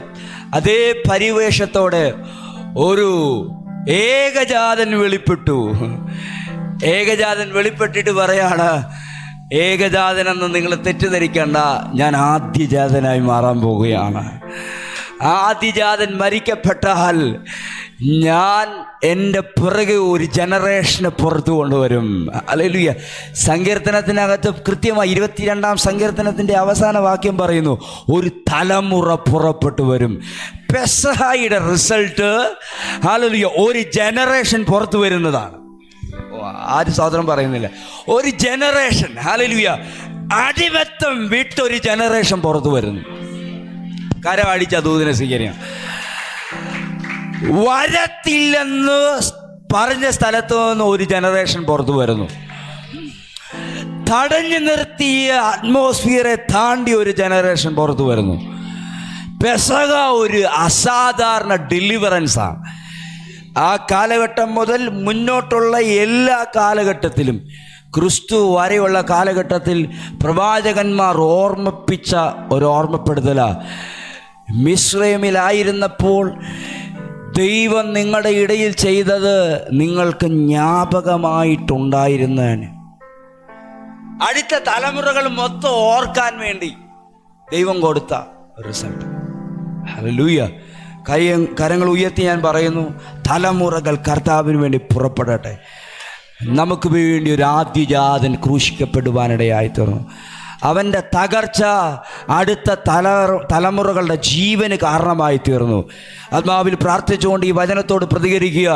അതേ പരിവേഷത്തോടെ ഒരു ഏകജാതൻ വെളിപ്പെട്ടു. ഏകജാതൻ വെളിപ്പെട്ടിട്ട് പറയാണ്, ഏകജാതനെന്ന് നിങ്ങൾ തെറ്റിദ്ധരിക്കേണ്ട, ഞാൻ ആദ്യജാതനായി മാറാൻ പോവുകയാണ്. ആദിജാതൻ മരിക്കപ്പെട്ടാൽ ഞാൻ എൻ്റെ പുറകെ ഒരു ജനറേഷനെ പുറത്തു കൊണ്ടുവരും. ഹല്ലേലൂയ. സങ്കീർത്തനത്തിനകത്ത് കൃത്യമായി 22-ാം സങ്കീർത്തനത്തിൻ്റെ അവസാന വാക്യം പറയുന്നു, ഒരു തലമുറ പുറപ്പെട്ടു വരും. പെസഹയുടെ റിസൾട്ട്, ഹല്ലേലൂയ, ഒരു ജനറേഷൻ പുറത്തു വരുന്നതാണ്. ആര് സഹോദരൻ പറയുന്നില്ല? ഒരു ജനറേഷൻ, ഹല്ലേലൂയ, അടിമത്തം വിട്ടൊരു ജനറേഷൻ പുറത്തു വരുന്നു. കരമടിച്ച ദൂതനെ സ്വീകരിക്കണം. വരത്തില്ലെന്ന് പറഞ്ഞ സ്ഥലത്ത് നിന്ന് ഒരു ജനറേഷൻ പുറത്തു വരുന്നു. തടഞ്ഞു നിർത്തിയ അറ്റ്മോസ്ഫിയറെ താണ്ടി ഒരു ജനറേഷൻ പുറത്തു വരുന്നു. പെസഹ ഒരു അസാധാരണ ഡെലിവറൻസാണ്. ആ കാലഘട്ടം മുതൽ മുന്നോട്ടുള്ള എല്ലാ കാലഘട്ടത്തിലും, ക്രിസ്തു വരെയുള്ള കാലഘട്ടത്തിൽ പ്രവാചകന്മാർ ഓർമ്മിപ്പിച്ച ഒരു ഓർമ്മപ്പെടുത്തല. മിസ്രൈമിലായിരുന്നപ്പോൾ ദൈവം നിങ്ങളുടെ ഇടയിൽ ചെയ്തത് നിങ്ങൾക്ക് ജ്ഞാപകമായിട്ടുണ്ടായിരുന്നേനെ. അടുത്ത തലമുറകൾ മൊത്തം ഓർക്കാൻ വേണ്ടി ദൈവം കൊടുത്ത റിസൾട്ട്. ഹല്ലേലൂയ. കരങ്ങൾ ഉയർത്തി ഞാൻ പറയുന്നു, തലമുറകൾ കർത്താവിന് വേണ്ടി പുറപ്പെടട്ടെ. നമുക്ക് വേണ്ടി ഒരു ആദ്യജാതൻ ക്രൂശിക്കപ്പെടുവാനിടയായി തീർന്നു. അവൻ്റെ തകർച്ച അടുത്ത തലമുറകളുടെ ജീവന് കാരണമായി തീർന്നു. ആത്മാവിൽ പ്രാർത്ഥിച്ചുകൊണ്ട് ഈ വചനത്തോട് പ്രതികരിക്കുക.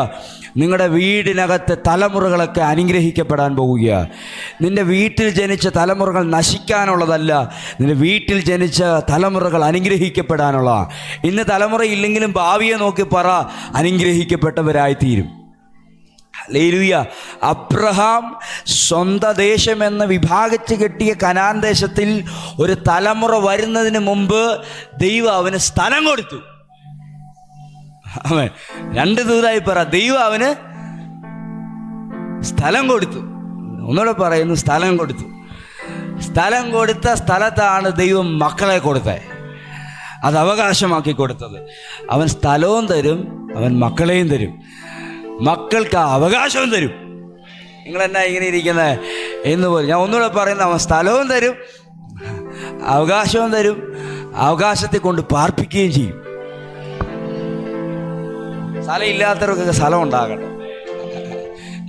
നിങ്ങളുടെ വീടിനകത്ത് തലമുറകളൊക്കെ അനുഗ്രഹിക്കപ്പെടാൻ പോവുക. നിൻ്റെ വീട്ടിൽ ജനിച്ച തലമുറകൾ നശിക്കാനുള്ളതല്ല, നിൻ്റെ വീട്ടിൽ ജനിച്ച തലമുറകൾ അനുഗ്രഹിക്കപ്പെടാനുള്ള. ഇന്ന് തലമുറ ഇല്ലെങ്കിലും ഭാവിയെ നോക്കി പറ, അനുഗ്രഹിക്കപ്പെട്ടവരായിത്തീരും. ഹല്ലേലൂയ. അബ്രഹാം സ്വന്തം ദേശമെന്ന് വിഭാഗിച്ച് കെട്ടിയ കനാൻ ദേശത്തിൽ ഒരു തലമുറ വരുന്നതിന് മുമ്പ് ദൈവം അവന് സ്ഥലം കൊടുത്തു. അവൻ രണ്ട് ദൂതായി പറ, ദൈവം അവന് സ്ഥലം കൊടുത്തു. ഒന്നുകൂടെ പറയുന്നു, സ്ഥലം കൊടുത്തു. സ്ഥലം കൊടുത്ത സ്ഥലത്താണ് ദൈവം മക്കളെ കൊടുത്തത്, അത് അവകാശമാക്കി കൊടുത്തത്. അവൻ സ്ഥലവും തരും, അവൻ മക്കളെയും തരും, മക്കൾക്ക് അവകാശവും തരും. നിങ്ങളെന്നാ ഇങ്ങനെ ഇരിക്കുന്നത് എന്ന് പോലും ഞാൻ ഒന്നുകൂടെ പറയുന്നത്, അവൻ സ്ഥലവും തരും, അവകാശവും തരും, അവകാശത്തെ കൊണ്ട് പാർപ്പിക്കുകയും ചെയ്യും. സ്ഥലം ഇല്ലാത്തവർക്കൊക്കെ സ്ഥലം ഉണ്ടാകട്ടെ,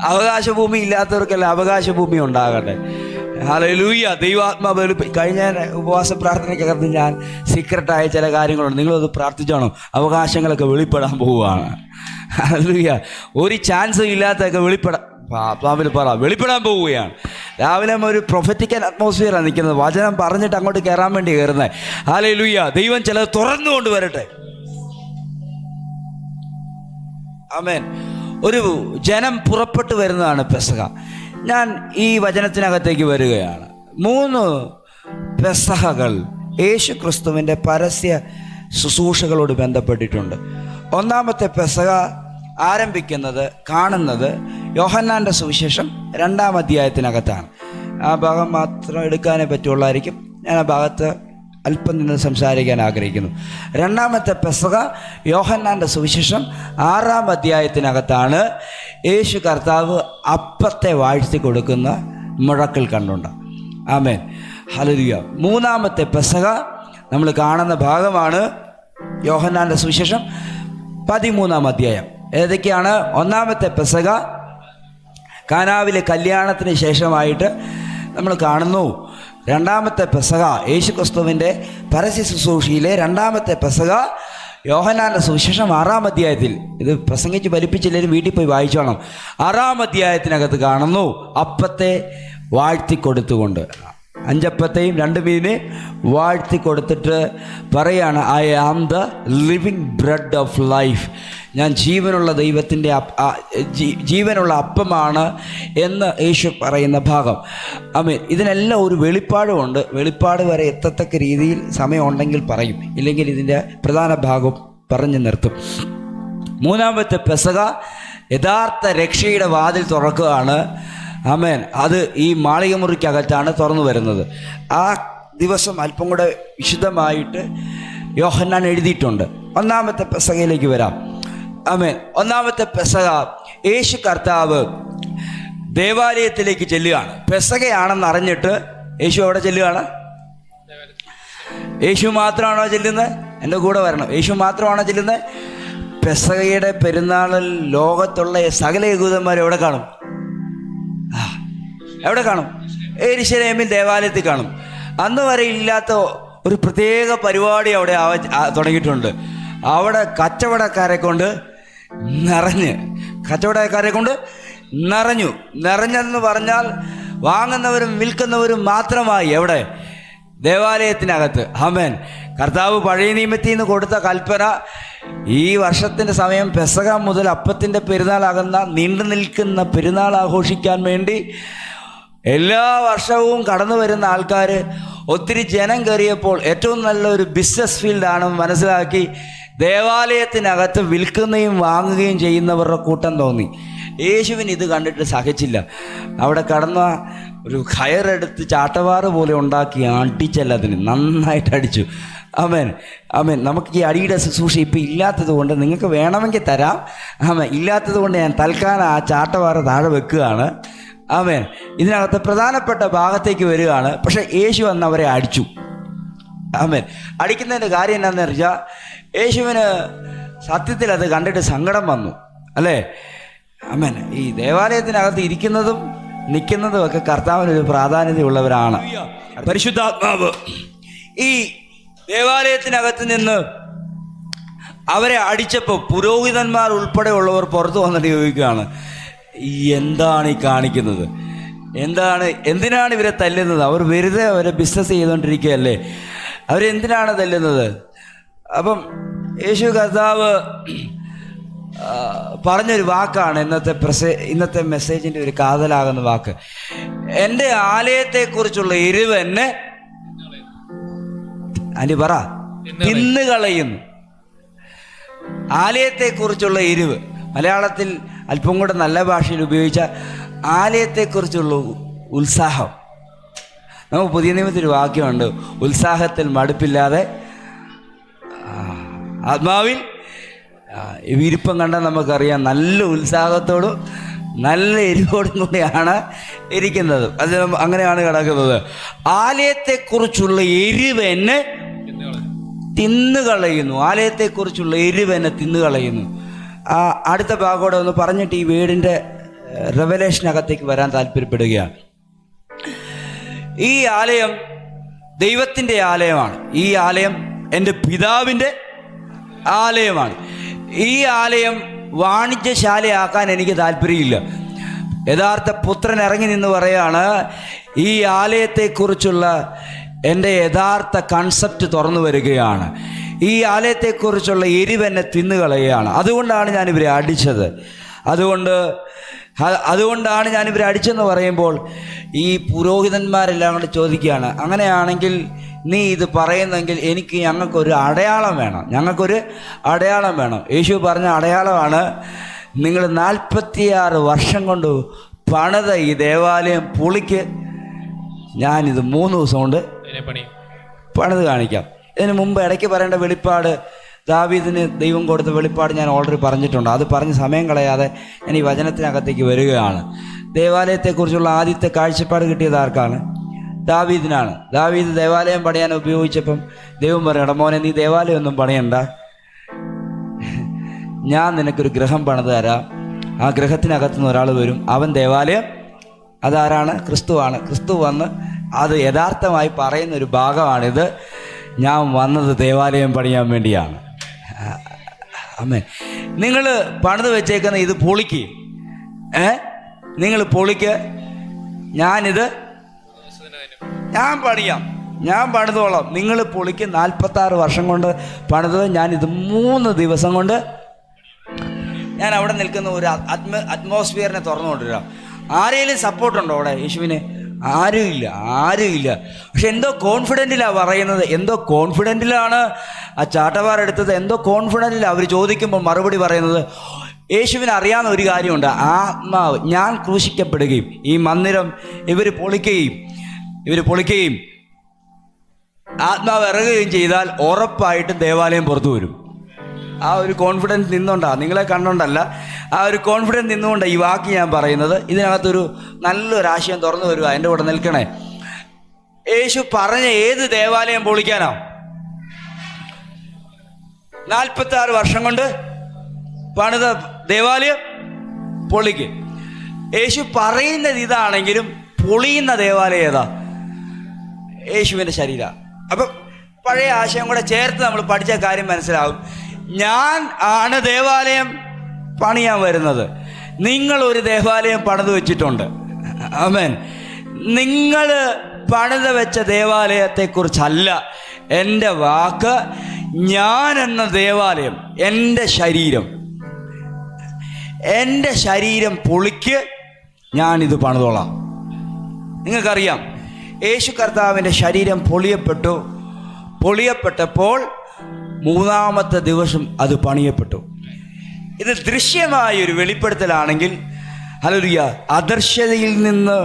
അവകാശ ഭൂമി ഇല്ലാത്തവർക്കെല്ലാം അവകാശ ഭൂമി ഉണ്ടാകട്ടെ. ഹല്ലേലൂയ. ദൈവാത്മാവ് കഴിഞ്ഞ ഉപവാസ പ്രാർത്ഥനയ്ക്കകത്ത് ഞാൻ സീക്രട്ടായ ചില കാര്യങ്ങളുണ്ട്, നിങ്ങളത് പ്രാർത്ഥിച്ചോണം. അവകാശങ്ങളൊക്കെ വെളിപ്പെടാൻ പോവുകയാണ്. ഹല്ലേലൂയ. ഒരു ചാൻസും ഇല്ലാത്തൊക്കെ വെളിപ്പെടാൻ പോവുകയാണ്. രാവിലെ ഒരു പ്രൊഫറ്റിക്കൽ അറ്റ്മോസ്ഫിയറാണ് നിൽക്കുന്നത്. വചനം പറഞ്ഞിട്ട് അങ്ങോട്ട് കയറാൻ വേണ്ടി കയറുന്നത്. ഹല്ലേലൂയ. ദൈവം ചിലത് തുറന്നു കൊണ്ടുവരട്ടെ. ആമേൻ. ഒരു ജനം പുറപ്പെട്ടു വരുന്നതാണ് പെസഹ. ഞാൻ ഈ വചനത്തിനകത്തേക്ക് വരികയാണ്. 3 പെസഹകൾ യേശു ക്രിസ്തുവിൻ്റെ പരസ്യ ശുശ്രൂഷകളോട് ബന്ധപ്പെട്ടിട്ടുണ്ട്. ഒന്നാമത്തെ പെസഹ ആരംഭിക്കുന്നത് കാണുന്നത് യോഹന്നാൻ്റെ സുവിശേഷം 2-ാം അധ്യായത്തിനകത്താണ്. ആ ഭാഗം മാത്രം എടുക്കാനേ പറ്റുള്ളായിരിക്കും. ഞാൻ ആ ഭാഗത്ത് അല്പം നിന്ന് സംസാരിക്കാൻ ആഗ്രഹിക്കുന്നു. 2-ാമത്തെ പെസഹ യോഹന്നാൻ്റെ സുവിശേഷം 6-ാം അധ്യായത്തിനകത്താണ്. യേശു കർത്താവ് അപ്പത്തെ വാഴ്ത്തി കൊടുക്കുന്ന മിറക്കിൾ കണ്ടുണ്ട്. ആമേൻ. ഹല്ലേലൂയ. 3-ാമത്തെ പെസഹ നമ്മൾ കാണുന്ന ഭാഗമാണ് യോഹന്നാൻ്റെ സുവിശേഷം 13-ാം അധ്യായം. ഏതൊക്കെയാണ്? 1-ാമത്തെ പെസഹ കാനാവിലെ കല്യാണത്തിന് ശേഷമായിട്ട് നമ്മൾ കാണുന്നു. 2-ാമത്തെ പെസഹ യേശു ക്രിസ്തുവിൻ്റെ പരസ്യ ശുശ്രൂഷയിലെ 2-ാമത്തെ പെസഹ യോഹന്നാൻ്റെ സുവിശേഷം 6-ാം അധ്യായത്തിൽ. ഇത് പ്രസംഗിച്ച് ഫലിപ്പിച്ചില്ലെങ്കിലും വീട്ടിൽ പോയി വായിച്ചോണം. 6-ാം അധ്യായത്തിനകത്ത് കാണുന്നു അപ്പത്തെ വാഴ്ത്തിക്കൊടുത്തുകൊണ്ട്, 5 അപ്പത്തെയും 2 മീനെ വാഴ്ത്തി കൊടുത്തിട്ട് പറയാണ്, I am the living bread of life. ഞാൻ ജീവനുള്ള ദൈവത്തിൻ്റെ ജീവനുള്ള അപ്പമാണ് എന്ന് യേശു പറയുന്ന ഭാഗം. ആമേൻ. ഇതിനെല്ലാം ഒരു വെളിപ്പാടുമുണ്ട്. വെളിപ്പാട് വരെ എത്തത്തക്ക രീതിയിൽ സമയമുണ്ടെങ്കിൽ പറയും, ഇല്ലെങ്കിൽ ഇതിൻ്റെ പ്രധാന ഭാഗം പറഞ്ഞു നിർത്തും. 3-ാമത്തെ പെസഹ യഥാർത്ഥ രക്ഷയുടെ വാതിൽ തുറക്കുകയാണ്. ആമേൻ. അത് ഈ മാളികമുറിക്കകത്താണ് തുറന്നു വരുന്നത്. ആ ദിവസം അല്പം കൂടെ വിശദമായിട്ട് യോഹന്നാൻ എഴുതിയിട്ടുണ്ട്. 1-ാമത്തെ പെസഹയിലേക്ക് വരാം. ആമേൻ. 1-ാമത്തെ പെസഹ യേശു കർത്താവ് ദേവാലയത്തിലേക്ക് ചെല്ലുകയാണ്. പെസഹയാണെന്ന് അറിഞ്ഞിട്ട് യേശു അവിടെ ചെല്ലുകയാണ്. യേശു മാത്രമാണോ ചെല്ലുന്നത്? എൻ്റെ കൂടെ വരണം. യേശു മാത്രമാണോ ചെല്ലുന്നത്? പെസഹയുടെ പെരുന്നാളിൽ ലോകത്തുള്ള സകല യഹൂദന്മാർ എവിടെ കാണും? എവിടെ കാണും? യെരൂശലേമിൽ ദേവാലയത്തിൽ കാണും. അന്ന് വരെ ഇല്ലാത്ത ഒരു പ്രത്യേക പരിപാടി അവിടെ തുടങ്ങിയിട്ടുണ്ട്. അവിടെ കച്ചവടക്കാരെ കൊണ്ട് നിറഞ്ഞെന്ന് പറഞ്ഞാൽ വാങ്ങുന്നവരും വിൽക്കുന്നവരും മാത്രമായി എവിടെ? ദേവാലയത്തിനകത്ത്. ആമേൻ. കർത്താവ് പഴയ നിയമത്തിൽ നിന്ന് കൊടുത്ത കൽപ്പന ഈ വർഷത്തിൻ്റെ സമയം പെസഹ മുതൽ അപ്പത്തിൻ്റെ പെരുന്നാളാകുന്ന നീണ്ടു നിൽക്കുന്ന പെരുന്നാൾ ആഘോഷിക്കാൻ വേണ്ടി എല്ലാ വർഷവും കടന്നു വരുന്ന ആൾക്കാർ ഒത്തിരി ജനം കയറിയപ്പോൾ ഏറ്റവും നല്ലൊരു ബിസിനസ് ഫീൽഡാണെന്ന് മനസ്സിലാക്കി ദേവാലയത്തിനകത്ത് വിൽക്കുകയും വാങ്ങുകയും ചെയ്യുന്നവരുടെ കൂട്ടം തോന്നി. യേശുവിന് ഇത് കണ്ടിട്ട് സഹിച്ചില്ല. അവിടെ കടന്ന ഒരു കയറെടുത്ത് ചാട്ടവാറ് പോലെ ഉണ്ടാക്കി അടിച്ചല്ല, അതിന് നന്നായിട്ട് അടിച്ചു. ആമേൻ ആമേൻ. നമുക്ക് ഈ അടിയുടെ ശുശ്രൂഷ ഇപ്പം ഇല്ലാത്തത് കൊണ്ട് നിങ്ങൾക്ക് വേണമെങ്കിൽ തരാം. ആമേൻ. ഇല്ലാത്തത് കൊണ്ട് ഞാൻ തൽക്കാലം ആ ചാട്ടവാറ് താഴെ വെക്കുകയാണ്. ആമേൻ. ഇതിനകത്ത് പ്രധാനപ്പെട്ട ഭാഗത്തേക്ക് വരികയാണ്. പക്ഷേ യേശു അന്ന് അവരെ അടിച്ചു. ആമേൻ. അടിക്കുന്നതിൻ്റെ കാര്യം എന്താണെന്ന് വെച്ചാൽ യേശുവിന് സത്യത്തിൽ അത് കണ്ടിട്ട് സങ്കടം വന്നു, അല്ലേ? ആമേൻ. ഈ ദേവാലയത്തിനകത്ത് ഇരിക്കുന്നതും നിൽക്കുന്നതും ഒക്കെ കർത്താവിനൊരു പ്രാധാന്യതയുള്ളവരാണ്. പരിശുദ്ധാത്മാവ് ഈ ദേവാലയത്തിനകത്ത് നിന്ന് അവരെ അടിച്ചപ്പോൾ പുരോഹിതന്മാർ ഉൾപ്പെടെയുള്ളവർ പുറത്തു വന്നിട്ട് ചോദിക്കുകയാണ്, എന്താണ് ഈ കാണിക്കുന്നത്? എന്തിനാണ് ഇവരെ തല്ലുന്നത്? അവർ വെറുതെ അവരെ ബിസിനസ് ചെയ്തുകൊണ്ടിരിക്കുകയല്ലേ, അവരെന്തിനാണ് തല്ലുന്നത്? അപ്പം യേശു കർത്താവ് പറഞ്ഞൊരു വാക്കാണ് ഇന്നത്തെ മെസ്സേജിൻ്റെ ഒരു കാതലാകുന്ന വാക്ക്. എൻ്റെ ആലയത്തെക്കുറിച്ചുള്ള എരിവ് എന്നെ തിന്നുകളയുന്നു. ആലയത്തെക്കുറിച്ചുള്ള എരിവ്, മലയാളത്തിൽ അല്പം കൂടെ നല്ല ഭാഷയിൽ ഉപയോഗിച്ച ആലയത്തെക്കുറിച്ചുള്ള ഉത്സാഹം. നമുക്ക് പുതിയ നിയമത്തിൽ ഒരു വാക്യമുണ്ട്, ഉത്സാഹത്തിൽ മടുപ്പില്ലാതെ ആത്മാവിൽ വിരിപ്പം കണ്ടാൽ നമുക്കറിയാം നല്ല ഉത്സാഹത്തോടും നല്ല എരിവോടും കൂടിയാണ് ഇരിക്കുന്നത്. അത് അങ്ങനെയാണ് കിടക്കുന്നത്. ആലയത്തെക്കുറിച്ചുള്ള എരിവ് എന്നെ തിന്നുകളയുന്നു. ആലയത്തെക്കുറിച്ചുള്ള എരിവ് എന്നെ തിന്നുകളയുന്നു. അടുത്ത ഭാഗത്തോടെ ഒന്ന് പറഞ്ഞിട്ട് ഈ വീടിൻ്റെ റെവലേഷനകത്തേക്ക് വരാൻ താല്പര്യപ്പെടുകയാണ്. ഈ ആലയം ദൈവത്തിൻ്റെ ആലയമാണ്. ഈ ആലയം എൻ്റെ പിതാവിൻ്റെ ആലയമാണ്. ഈ ആലയം വാണിജ്യശാലയാക്കാൻ എനിക്ക് താല്പര്യമില്ല. യഥാർത്ഥ പുത്രൻ ഇറങ്ങി നിന്ന് പറയാണ്, ഈ ആലയത്തെക്കുറിച്ചുള്ള എൻ്റെ യഥാർത്ഥ കൺസെപ്റ്റ് തുറന്നു വരികയാണ്. ഈ ആലയത്തെക്കുറിച്ചുള്ള എരിവെന്നെ തിന്നുകളയുകയാണ്. അതുകൊണ്ടാണ് ഞാനിവരെ അടിച്ചത്. അതുകൊണ്ടാണ് ഞാനിവരെ അടിച്ചെന്ന് പറയുമ്പോൾ ഈ പുരോഹിതന്മാരെല്ലാം കൂടെ ചോദിക്കുകയാണ്, അങ്ങനെയാണെങ്കിൽ നീ ഇത് പറയുന്നെങ്കിൽ ഞങ്ങൾക്കൊരു അടയാളം വേണം. യേശു പറഞ്ഞ അടയാളമാണ്, നിങ്ങൾ 46 വർഷം കൊണ്ട് പണിത ഈ ദേവാലയം പൊളിക്ക് ഞാനിത് 3 ദിവസം കൊണ്ട് പണിത് കാണിക്കാം. ഇതിന് മുമ്പ് ഇടയ്ക്ക് പറയേണ്ട വെളിപ്പാട്, ദാവീദിന് ദൈവം കൊടുത്ത വെളിപ്പാട് ഞാൻ ഓൾറെഡി പറഞ്ഞിട്ടുണ്ട്. അത് പറഞ്ഞ് സമയം കളയാതെ ഞാൻ ഈ വചനത്തിനകത്തേക്ക് വരികയാണ്. ദേവാലയത്തെക്കുറിച്ചുള്ള ആദ്യത്തെ കാഴ്ചപ്പാട് കിട്ടിയത് ആർക്കാണ്? ദാവീദിനാണ്. ദാവീദ് ദേവാലയം പണിയാൻ ഉപയോഗിച്ചപ്പം ദൈവം പറയണം, മോനെ നീ ദേവാലയം ഒന്നും പണിയണ്ട, ഞാൻ നിനക്കൊരു ഗൃഹം പണിത് തരാം. ആ ഗൃഹത്തിനകത്തുനിന്ന് ഒരാൾ വരും, അവൻ ദേവാലയം. അതാരാണ്? ക്രിസ്തുവാണ്. ക്രിസ്തു വന്ന് അത് യഥാർത്ഥമായി പറയുന്നൊരു ഭാഗമാണിത്. ഞാൻ വന്നത് ദേവാലയം പണിയാൻ വേണ്ടിയാണ്. അമ്മേ, നിങ്ങൾ പണിത് വെച്ചേക്കുന്ന ഇത് പൊളിക്ക്, നിങ്ങൾ പൊളിക്ക്, ഞാൻ പണിതോളാം. നിങ്ങൾ പൊളിക്ക്. 46 വർഷം കൊണ്ട് പണിതത് ഞാനിത് 3 ദിവസം കൊണ്ട് ഞാൻ അവിടെ നിൽക്കുന്ന ഒരു അറ്റ്മോസ്ഫിയറിനെ തുറന്നുകൊണ്ടിരാം. ആരെങ്കിലും സപ്പോർട്ടുണ്ടോ അവിടെ യേശുവിന്? ആരുമില്ല. പക്ഷെ എന്തോ കോൺഫിഡൻറ്റിലാണ് പറയുന്നത്. എന്തോ കോൺഫിഡൻറ്റിലാണ് ആ ചാട്ടവാറെടുത്തത്. എന്തോ കോൺഫിഡൻറ്റിലാണ് അവർ ചോദിക്കുമ്പോൾ മറുപടി പറയുന്നത്. യേശുവിന് അറിയാവുന്ന ഒരു കാര്യമുണ്ട്, ആത്മാവ് ഞാൻ ക്രൂശിക്കപ്പെടുകയും ഈ മന്ദിരം ഇവർ പൊളിക്കുകയും ആത്മാവ് ഇറങ്ങുകയും ചെയ്താൽ ഉറപ്പായിട്ടും ദേവാലയം പുറത്തു വരും. ആ ഒരു കോൺഫിഡൻസ് നിന്നുകൊണ്ടാണ്, നിങ്ങളെ കണ്ടുകൊണ്ടല്ല, ആ ഒരു കോൺഫിഡൻസ് നിന്നുകൊണ്ടാണ് ഈ വാക്ക് ഞാൻ പറയുന്നത്. ഇതിനകത്തൊരു നല്ലൊരു ആശയം തുറന്നു വരിക. എൻ്റെ കൂടെ നിൽക്കണേ. യേശു പറഞ്ഞ ഏത് ദേവാലയം പൊളിക്കാനാ? 46 വർഷം കൊണ്ട് പണിത ദേവാലയം പൊളിക്ക്. യേശു പറയുന്നത് ഇതാണെങ്കിലും പൊളിയുന്ന ദേവാലയം ഏതാ? യേശുവിൻ്റെ ശരീരം. അപ്പം പഴയ ആശയം കൂടെ ചേർത്ത് നമ്മൾ പഠിച്ച കാര്യം മനസ്സിലാവും. ഞാൻ ആണ് ദേവാലയം പണിയാൻ വരുന്നത്. നിങ്ങളൊരു ദേവാലയം പണിത് വെച്ചിട്ടുണ്ട്. ആമേൻ. നിങ്ങൾ പണിത് വെച്ച ദേവാലയത്തെക്കുറിച്ചല്ല എൻ്റെ വാക്ക്, ഞാൻ എന്ന ദേവാലയം, എൻ്റെ ശരീരം പൊളിക്ക് ഞാനിത് പണിതോളാം. നിങ്ങൾക്കറിയാം, യേശു കർത്താവിൻ്റെ ശരീരം പൊളിയപ്പെട്ടപ്പോൾ 3-ാമത്തെ ദിവസം അത് പണിയപ്പെട്ടു. ഇത് ദൃശ്യമായൊരു വെളിപ്പെടുത്തലാണെങ്കിൽ, ഹല്ലേലൂയ, അദർശ്യതയിൽ നിന്ന്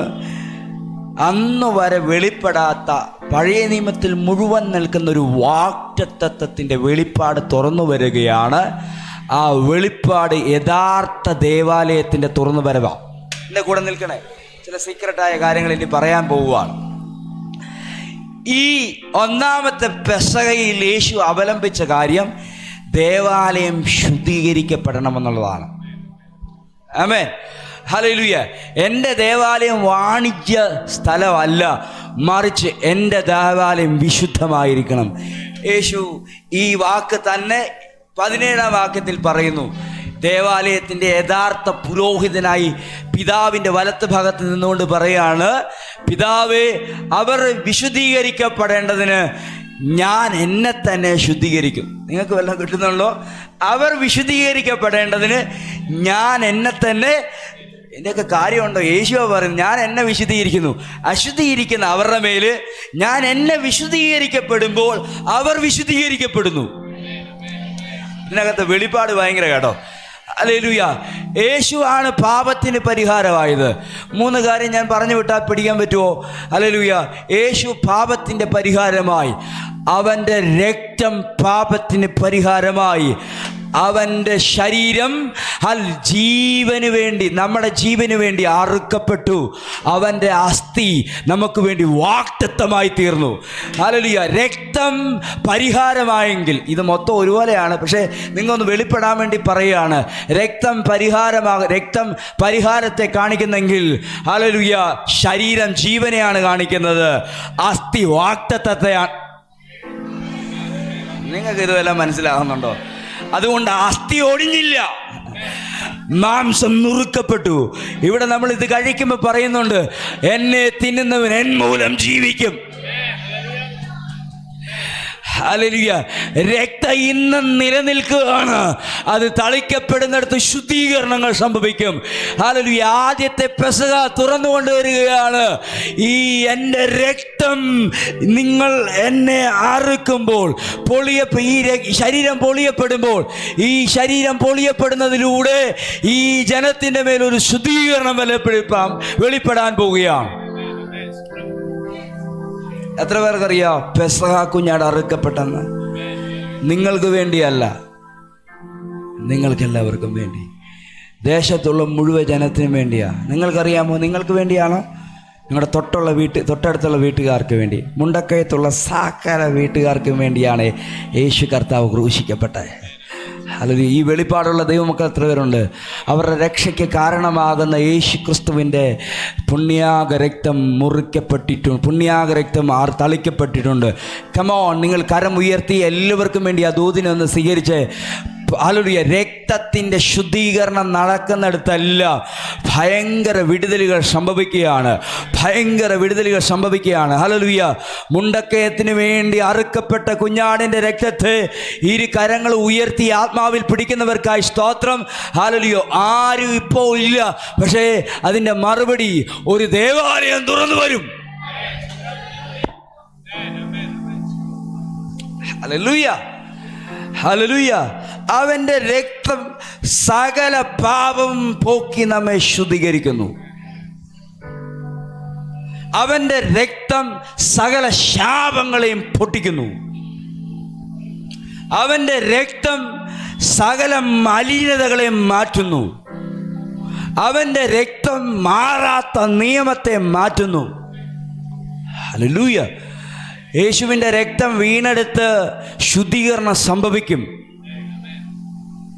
അന്ന് വരെ വെളിപ്പെടാത്ത പഴയ നിയമത്തിൽ മുഴുവൻ നിൽക്കുന്ന ഒരു വാക്തത്വത്തിൻ്റെ വെളിപ്പാട് തുറന്നു വരികയാണ്. ആ വെളിപ്പാട് യഥാർത്ഥ ദേവാലയത്തിൻ്റെ തുറന്നു വരവാണ്. എൻ്റെ കൂടെ നിൽക്കണേ, ചില സീക്രട്ടായ കാര്യങ്ങൾ ഇനി പറയാൻ പോവുകയാണ്. ഈ 1-ാമത്തെ പെസഹയിൽ യേശു അവലംബിച്ച കാര്യം ദേവാലയം ശുദ്ധീകരിക്കപ്പെടണമെന്നുള്ളതാണ്. ആമേൻ, ഹല്ലേലൂയ. എൻ്റെ ദേവാലയം വാണിജ്യ സ്ഥലമല്ല, മറിച്ച് എൻ്റെ ദേവാലയം വിശുദ്ധമായിരിക്കണം. യേശു ഈ വാക്ക് തന്നെ 17-ാം വാക്യത്തിൽ പറയുന്നു. ദേവാലയത്തിൻ്റെ യഥാർത്ഥ പുരോഹിതനായി പിതാവിൻ്റെ വലത്ത് ഭാഗത്ത് നിന്നുകൊണ്ട് പറയാണ്, പിതാവേ, അവർ വിശുദ്ധീകരിക്കപ്പെടേണ്ടതിന് ഞാൻ എന്നെ തന്നെ ശുദ്ധീകരിക്കും. നിങ്ങൾക്ക് വല്ലതും കിട്ടുന്നുണ്ടോ? അവർ വിശുദ്ധീകരിക്കപ്പെടേണ്ടതിന് ഞാൻ എന്നെ തന്നെ. ഇതിൻ്റെയൊക്കെ കാര്യമുണ്ടോ? യേശുവ പറയുന്നു, ഞാൻ എന്നെ വിശുദ്ധീകരിക്കുന്നു. അശുദ്ധീകരിക്കുന്ന അവരുടെ മേൽ ഞാൻ എന്നെ വിശുദ്ധീകരിക്കപ്പെടുമ്പോൾ അവർ വിശുദ്ധീകരിക്കപ്പെടുന്നു. ഇതിനകത്ത് വെളിപ്പാട് ഭയങ്കര കേട്ടോ. ഹല്ലേലൂയ. യേശു ആണ് പാപത്തിന് പരിഹാരമായത്. 3 കാര്യം ഞാൻ പറഞ്ഞു വിട്ടാൽ പിടിക്കാൻ പറ്റുമോ? ഹല്ലേലൂയ. യേശു പാപത്തിൻ്റെ പരിഹാരമായി, അവൻ്റെ രക്തം പാപത്തിന് പരിഹാരമായി, അവൻ്റെ ശരീരം ജീവന് വേണ്ടി, നമ്മുടെ ജീവന് വേണ്ടി അറുക്കപ്പെട്ടു, അവൻ്റെ അസ്ഥി നമുക്ക് വേണ്ടി വാക്തത്വമായി തീർന്നു. ഹല്ലേലൂയ. രക്തം പരിഹാരമായെങ്കിൽ, ഇത് മൊത്തം ഒരുപോലെയാണ്, പക്ഷേ നിങ്ങൊന്ന് വെളിപ്പെടാൻ വേണ്ടി പറയുകയാണ്. രക്തം പരിഹാരത്തെ കാണിക്കുന്നെങ്കിൽ, ഹല്ലേലൂയ, ശരീരം ജീവനെയാണ് കാണിക്കുന്നത്, അസ്ഥി വാക്തത്വത്തെയാണ്. നിങ്ങൾക്ക് ഇതുവെല്ലാം മനസ്സിലാകുന്നുണ്ടോ? അതുകൊണ്ട് അസ്ഥി ഒടിഞ്ഞില്ല, മാംസം നുറുക്കപ്പെട്ടു. ഇവിടെ നമ്മൾ ഇത് കഴിക്കുമ്പോൾ പറയുന്നുണ്ട്, എന്നെ തിന്നുന്നവൻ എൻ മൂലം ജീവിക്കും. ഹല്ലേലൂയ. രക്തം ഇന്നും നിലനിൽക്കുകയാണ്. അത് തളിക്കപ്പെടുന്നിടത്ത് ശുദ്ധീകരണങ്ങൾ സംഭവിക്കും. ഹല്ലേലൂയ. ആദ്യത്തെ പെസഹ തുറന്നുകൊണ്ട് വരികയാണ്. ഈ എൻ്റെ രക്തം നിങ്ങൾ എന്നെ അറുക്കുമ്പോൾ, ഈ ശരീരം പൊളിയപ്പെടുമ്പോൾ, ഈ ശരീരം പൊളിയപ്പെടുന്നതിലൂടെ ഈ ജനത്തിൻ്റെ മേലൊരു ശുദ്ധീകരണം വെളിപ്പെടാൻ പോവുകയാണ്. എത്ര പേർക്കറിയാം പെസഹ കുഞ്ഞാട് അറുക്കപ്പെട്ടെന്ന്? നിങ്ങൾക്ക് വേണ്ടിയല്ല, നിങ്ങൾക്കെല്ലാവർക്കും വേണ്ടി, ദേശത്തുള്ള മുഴുവൻ ജനത്തിനും വേണ്ടിയാണ്. നിങ്ങൾക്കറിയാമോ? നിങ്ങൾക്ക് വേണ്ടിയാണോ? നിങ്ങളുടെ തൊട്ടടുത്തുള്ള വീട്ടുകാർക്ക് വേണ്ടി, മുണ്ടക്കയത്തുള്ള സകല വീട്ടുകാർക്കും വേണ്ടിയാണ് യേശു കർത്താവ് ക്രൂശിക്കപ്പെട്ടത്. അല്ലെങ്കിൽ ഈ വെളിപ്പാടുള്ള ദൈവമക്കൾ എത്ര പേരുണ്ട്? അവരുടെ രക്ഷയ്ക്ക് കാരണമാകുന്ന യേശു ക്രിസ്തുവിൻ്റെ പുണ്യാഗ രക്തം തളിക്കപ്പെട്ടിട്ടുണ്ട്. കമോൺ, നിങ്ങൾ കരം ഉയർത്തി എല്ലാവർക്കും വേണ്ടി ആ ദൂതിനെ ഒന്ന് സ്വീകരിച്ച്. ഹല്ലേലൂയ. രക്തത്തിൻ്റെ ശുദ്ധീകരണം നടക്കുന്നിടത്തല്ല ഭയങ്കര വിടുതലുകൾ സംഭവിക്കുകയാണ്. ഹല്ലേലൂയ. മുണ്ടക്കയത്തിന് വേണ്ടി അറുക്കപ്പെട്ട കുഞ്ഞാടിൻ്റെ രക്തത്തെ 2 കരങ്ങൾ ഉയർത്തി ആത്മാവിൽ പിടിക്കുന്നവർക്കായി സ്തോത്രം. ഹല്ലേലൂയ. ആരും ഇപ്പോൾ ഇല്ല, പക്ഷേ അതിൻ്റെ മറുപടി ഒരു ദേവാലയം തുറന്നു വരും. ഹല്ലേലൂയ. ഹല്ലേലൂയ. അവൻ്റെ രക്തം സകല പാപം പോക്കി നമ്മെ ശുദ്ധീകരിക്കുന്നു. അവൻ്റെ രക്തം സകല ശാപങ്ങളെയും പൊട്ടിക്കുന്നു. അവൻ്റെ രക്തം സകല മലിനതകളെയും മാറ്റുന്നു. അവൻ്റെ രക്തം മാറാത്ത നിയമത്തെ മാറ്റുന്നു. ഹല്ലേലൂയ. യേശുവിൻ്റെ രക്തം വീണെടുത്ത് ശുദ്ധീകരണം സംഭവിക്കും.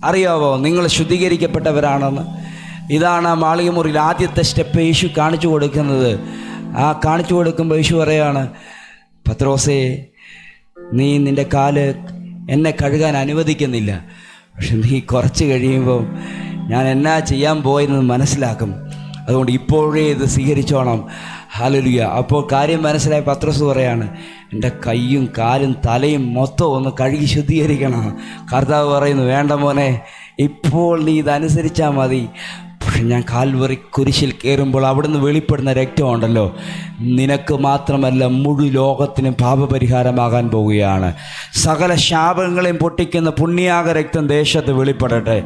അറിയാവോ നിങ്ങൾ ശുദ്ധീകരിക്കപ്പെട്ടവരാണെന്ന്? ഇതാണ് മാളികമുറിയിൽ ആദ്യത്തെ സ്റ്റെപ്പ് യേശു കാണിച്ചു കൊടുക്കുന്നത്. കാണിച്ചു കൊടുക്കുമ്പോൾ യേശു പറയാണ്, പത്രോസേ, നീ നിൻ്റെ കാല് എന്നെ കഴുകാൻ അനുവദിക്കുന്നില്ല, പക്ഷെ നീ കുറച്ച് കഴിയുമ്പോൾ ഞാൻ എന്നാ ചെയ്യാൻ പോയെന്ന് മനസ്സിലാക്കും. അതുകൊണ്ട് ഇപ്പോഴേ ഇത് സ്വീകരിച്ചോണം. ഹല്ലേലൂയ. അപ്പോൾ കാര്യം മനസ്സിലായി പത്രോസ് പറയാണ്, എൻ്റെ കൈയും കാലും തലയും മൊത്തം ഒന്ന് കഴുകി ശുദ്ധീകരിക്കണം. കർത്താവ് പറയുന്നു, വേണ്ട മോനെ, ഇപ്പോൾ നീ ഇതനുസരിച്ചാൽ മതി. പക്ഷെ ഞാൻ കാൽവറി കുരിശിൽ കയറുമ്പോൾ അവിടുന്ന് വെളിപ്പെടുന്ന രക്തമുണ്ടല്ലോ, നിനക്ക് മാത്രമല്ല മുഴു ലോകത്തിനും പാപപരിഹാരമാകാൻ പോവുകയാണ്. സകല ശാപങ്ങളെയും പൊട്ടിക്കുന്ന പുണ്യാക രക്തം ദേശത്ത് വെളിപ്പെടട്ടെ.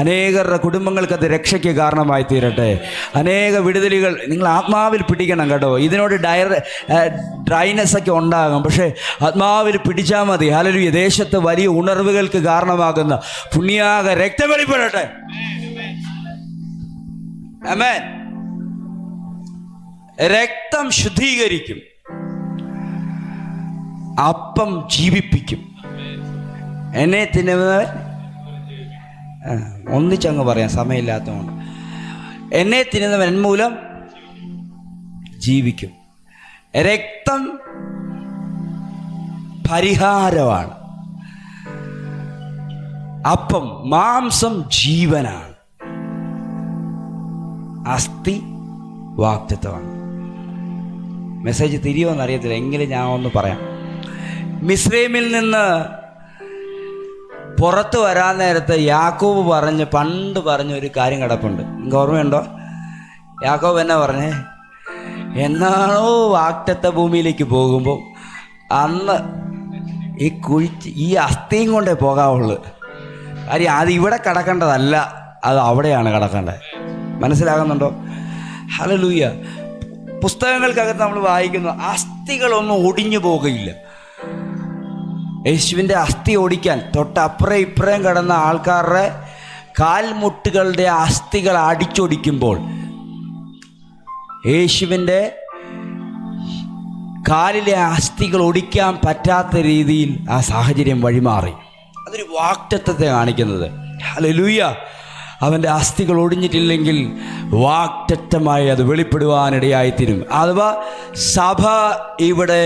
അനേകരുടെ കുടുംബങ്ങൾക്കത് രക്ഷയ്ക്ക് കാരണമായി തീരട്ടെ. അനേക വിടുതലുകൾ നിങ്ങൾ ആത്മാവിൽ പിടിക്കണം കേട്ടോ. ഇതിനോട് ഡ്രൈനെസ് ഒക്കെ ഉണ്ടാകും, പക്ഷേ ആത്മാവിൽ പിടിച്ചാൽ മതി. ഹല്ലേലൂയ. ദേശത്ത് വലിയ ഉണർവുകൾക്ക് കാരണമാകുന്ന പുണ്യാക രക്തം വെളിപ്പെടട്ടെ. ആമേൻ. രക്തം ശുദ്ധീകരിക്കും, അപ്പം ജീവിപ്പിക്കും. എന്നെ തിന്നുന്നവൻ, ഒന്നിച്ചങ്ങ് പറയാം സമയമില്ലാത്തതുകൊണ്ട്, എന്നെ തിന്നുന്നവൻ മൂലം ജീവിക്കും. രക്തം പരിഹാരമാണ്, അപ്പം മാംസം ജീവനാണ്, അസ്ഥി വാഗ്ദത്തമാണ്. മെസ്സേജ് തിരിയുമെന്ന് അറിയത്തില്ല, എങ്കിലും ഞാൻ ഒന്ന് പറയാം. മിസ്രൈമിൽ നിന്ന് പുറത്ത് വരാൻ നേരത്ത് യാക്കോബ് പണ്ട് പറഞ്ഞ ഒരു കാര്യം കിടപ്പുണ്ട്. നിങ്ങൾക്ക് ഓർമ്മയുണ്ടോ? യാക്കോബ് എന്നാ പറഞ്ഞേ? എന്നാണോ വാഗ്ദത്ത ഭൂമിയിലേക്ക് പോകുമ്പോൾ അന്ന് ഈ അസ്ഥിയും കൊണ്ടേ പോകാവുള്ളൂ. കാര്യം അത് ഇവിടെ കിടക്കേണ്ടതല്ല, അത് അവിടെയാണ് കിടക്കേണ്ടത്. മനസ്സിലാകുന്നുണ്ടോ? ഹല്ലേലൂയ. പുസ്തകങ്ങൾക്കകത്ത് നമ്മൾ വായിക്കുന്നു, അസ്ഥികളൊന്നും ഒടിഞ്ഞു പോകുകയില്ല. യേശുവിൻ്റെ അസ്ഥി ഓടിക്കാൻ തൊട്ടപ്പുറം ഇപ്പുറം കിടന്ന ആൾക്കാരുടെ കാൽമുട്ടുകളുടെ അസ്ഥികൾ അടിച്ചൊടിക്കുമ്പോൾ യേശുവിൻ്റെ കാലിലെ അസ്ഥികൾ ഒടിക്കാൻ പറ്റാത്ത രീതിയിൽ ആ സാഹചര്യം വഴിമാറി. അതൊരു വാഗ്ദത്തത്തെ കാണിക്കുന്നത്. ഹല്ലേലൂയ. അവൻ്റെ അസ്ഥികൾ ഒടിഞ്ഞിട്ടില്ലെങ്കിൽ വാഗ്ദത്തമായി അത് വെളിപ്പെടുവാനിടയായിത്തീരും. അഥവാ സഭ ഇവിടെ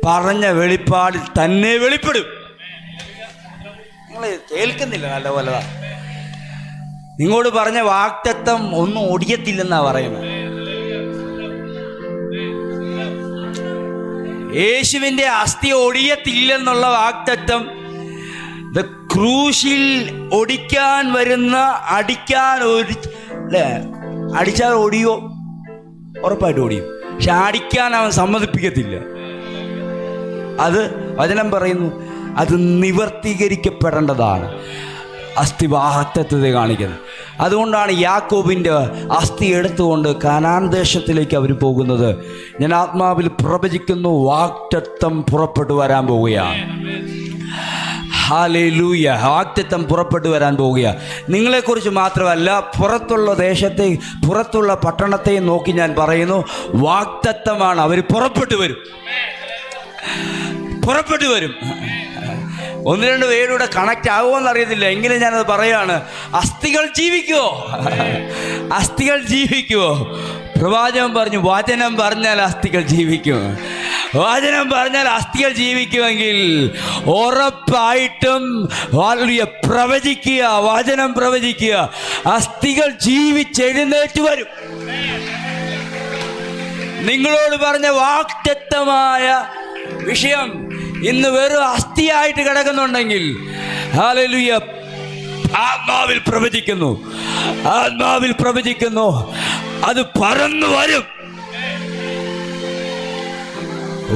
പറഞ്ഞ വെളിപ്പാടിൽ തന്നെ വെളിപ്പെടും. നിങ്ങൾ കേൾക്കുന്നില്ല നല്ലപോലെ. നിങ്ങളോട് പറഞ്ഞ വാഗ്ദത്തം ഒന്നും ഒടിയത്തില്ലെന്നാ പറയുന്നത്. യേശുവിൻ്റെ അസ്ഥി ഒടിയത്തില്ലെന്നുള്ള വാഗ്ദത്തം ക്രൂശിൽ ഒടിക്കാൻ വരുന്ന അടിച്ചാൽ ഓടിയോ? ഉറപ്പായിട്ട് ഓടിയും. പക്ഷെ അടിക്കാൻ അവൻ സമ്മതിപ്പിക്കത്തില്ല. അത് വചനം പറയുന്നു, അത് നിവർത്തീകരിക്കപ്പെടേണ്ടതാണ്. അസ്ഥി വാഗ്ദത്തത്തെ കാണിക്കുന്നത്. അതുകൊണ്ടാണ് യാക്കോബിൻ്റെ അസ്ഥി എടുത്തുകൊണ്ട് കനാൻ ദേശത്തിലേക്ക് അവർ പോകുന്നത്. ഞാൻ ആത്മാവിൽ പ്രവചിക്കുന്നു, വാഗ്ദത്തം പുറപ്പെട്ടു വരാൻ പോവുകയാണ്. ഹല്ലേലൂയ. വാഗ്ദത്തം പുറപ്പെട്ടു വരാൻ പോവുക. നിങ്ങളെക്കുറിച്ച് മാത്രമല്ല, പുറത്തുള്ള ദേശത്തെ, പുറത്തുള്ള പട്ടണത്തെ നോക്കി ഞാൻ പറയുന്നു, വാഗ്ദത്തമാണ്. അവർ പുറപ്പെട്ടു വരും. ഒന്ന് രണ്ട് പേരുടെ കണക്റ്റ് ആകുമോയെന്ന് അറിയത്തില്ല, എങ്കിലും ഞാനത് പറയാണ്. അസ്ഥികൾ ജീവിക്കുമോ? പ്രവാചകൻ പറഞ്ഞു, വചനം പറഞ്ഞാൽ അസ്ഥികൾ ജീവിക്കും. വചനം പറഞ്ഞാൽ അസ്ഥികൾ ജീവിക്കുമെങ്കിൽ ഉറപ്പായിട്ടും പ്രവചിക്കുക, വചനം പ്രവചിക്കുക, അസ്ഥികൾ ജീവിച്ചെഴുന്നേറ്റ് വരും. നിങ്ങളോട് പറഞ്ഞ വാഗ്ദത്തമായ വിഷയം ഇന്ന് വെറും അസ്ഥിയായിട്ട് കിടക്കുന്നുണ്ടെങ്കിൽ, ഹല്ലേലൂയ, ആത്മാവിൽ പ്രവചിക്കുന്നു, അത് പറന്നു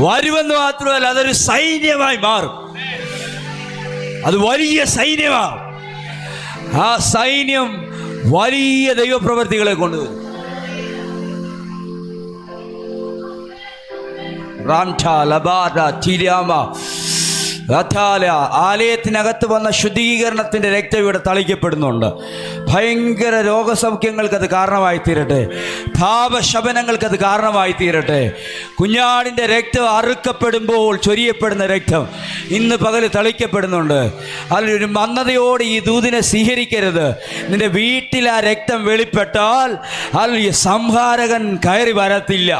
വരുമെന്ന് മാത്രമല്ല, അതൊരു സൈന്യമായി മാറും. അത് വലിയ സൈന്യമാകും. ആ സൈന്യം വലിയ ദൈവപ്രവൃത്തികളെ കൊണ്ടുവരും. ആലയത്തിനകത്ത് വന്ന ശുദ്ധീകരണത്തിൻ്റെ രക്തം ഇവിടെ തളിക്കപ്പെടുന്നുണ്ട്. ഭയങ്കര രോഗസൗഖ്യങ്ങൾക്കത് കാരണമായി തീരട്ടെ. പാപശമനങ്ങൾക്കത് കാരണമായി തീരട്ടെ. കുഞ്ഞാടിൻ്റെ രക്തം അറുക്കപ്പെടുമ്പോൾ ചൊരിയപ്പെടുന്ന രക്തം ഇന്ന് പകല് തളിക്കപ്പെടുന്നുണ്ട്. അതിലൊരു മന്ദതയോടെ ഈ ദൂതിനെ സ്വീകരിക്കരുത്. നിന്റെ വീട്ടിൽ ആ രക്തം വെളിപ്പെട്ടാൽ അതിൽ സംഹാരകൻ കയറി വരത്തില്ല.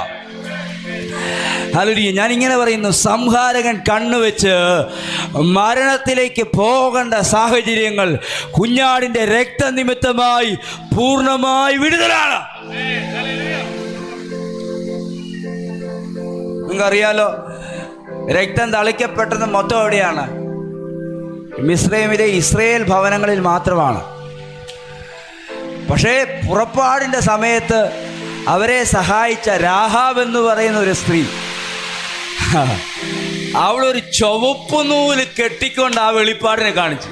ഹല്ലേലൂയ. ഞാനിങ്ങനെ പറയുന്നു, സംഹാരകൻ കണ്ണുവെച്ച് മരണത്തിലേക്ക് പോകേണ്ട സാഹചര്യങ്ങൾ കുഞ്ഞാടിൻ്റെ രക്തനിമിത്തമായി പൂർണ്ണമായി വിടുതലാണ്. നിങ്ങൾക്കറിയാലോ, രക്തം തളിക്കപ്പെട്ടത് മൊത്തം എവിടെയാണ്? മിസ്രൈമിലെ ഇസ്രയേൽ ഭവനങ്ങളിൽ മാത്രമാണ്. പക്ഷേ പുറപ്പാടിൻ്റെ സമയത്ത് അവരെ സഹായിച്ച രാഹാബ് എന്ന് പറയുന്ന ഒരു സ്ത്രീ, അവളൊരു ചുവപ്പ് നൂല് കെട്ടിക്കൊണ്ട് ആ വെളിപ്പാടിനെ കാണിച്ചു.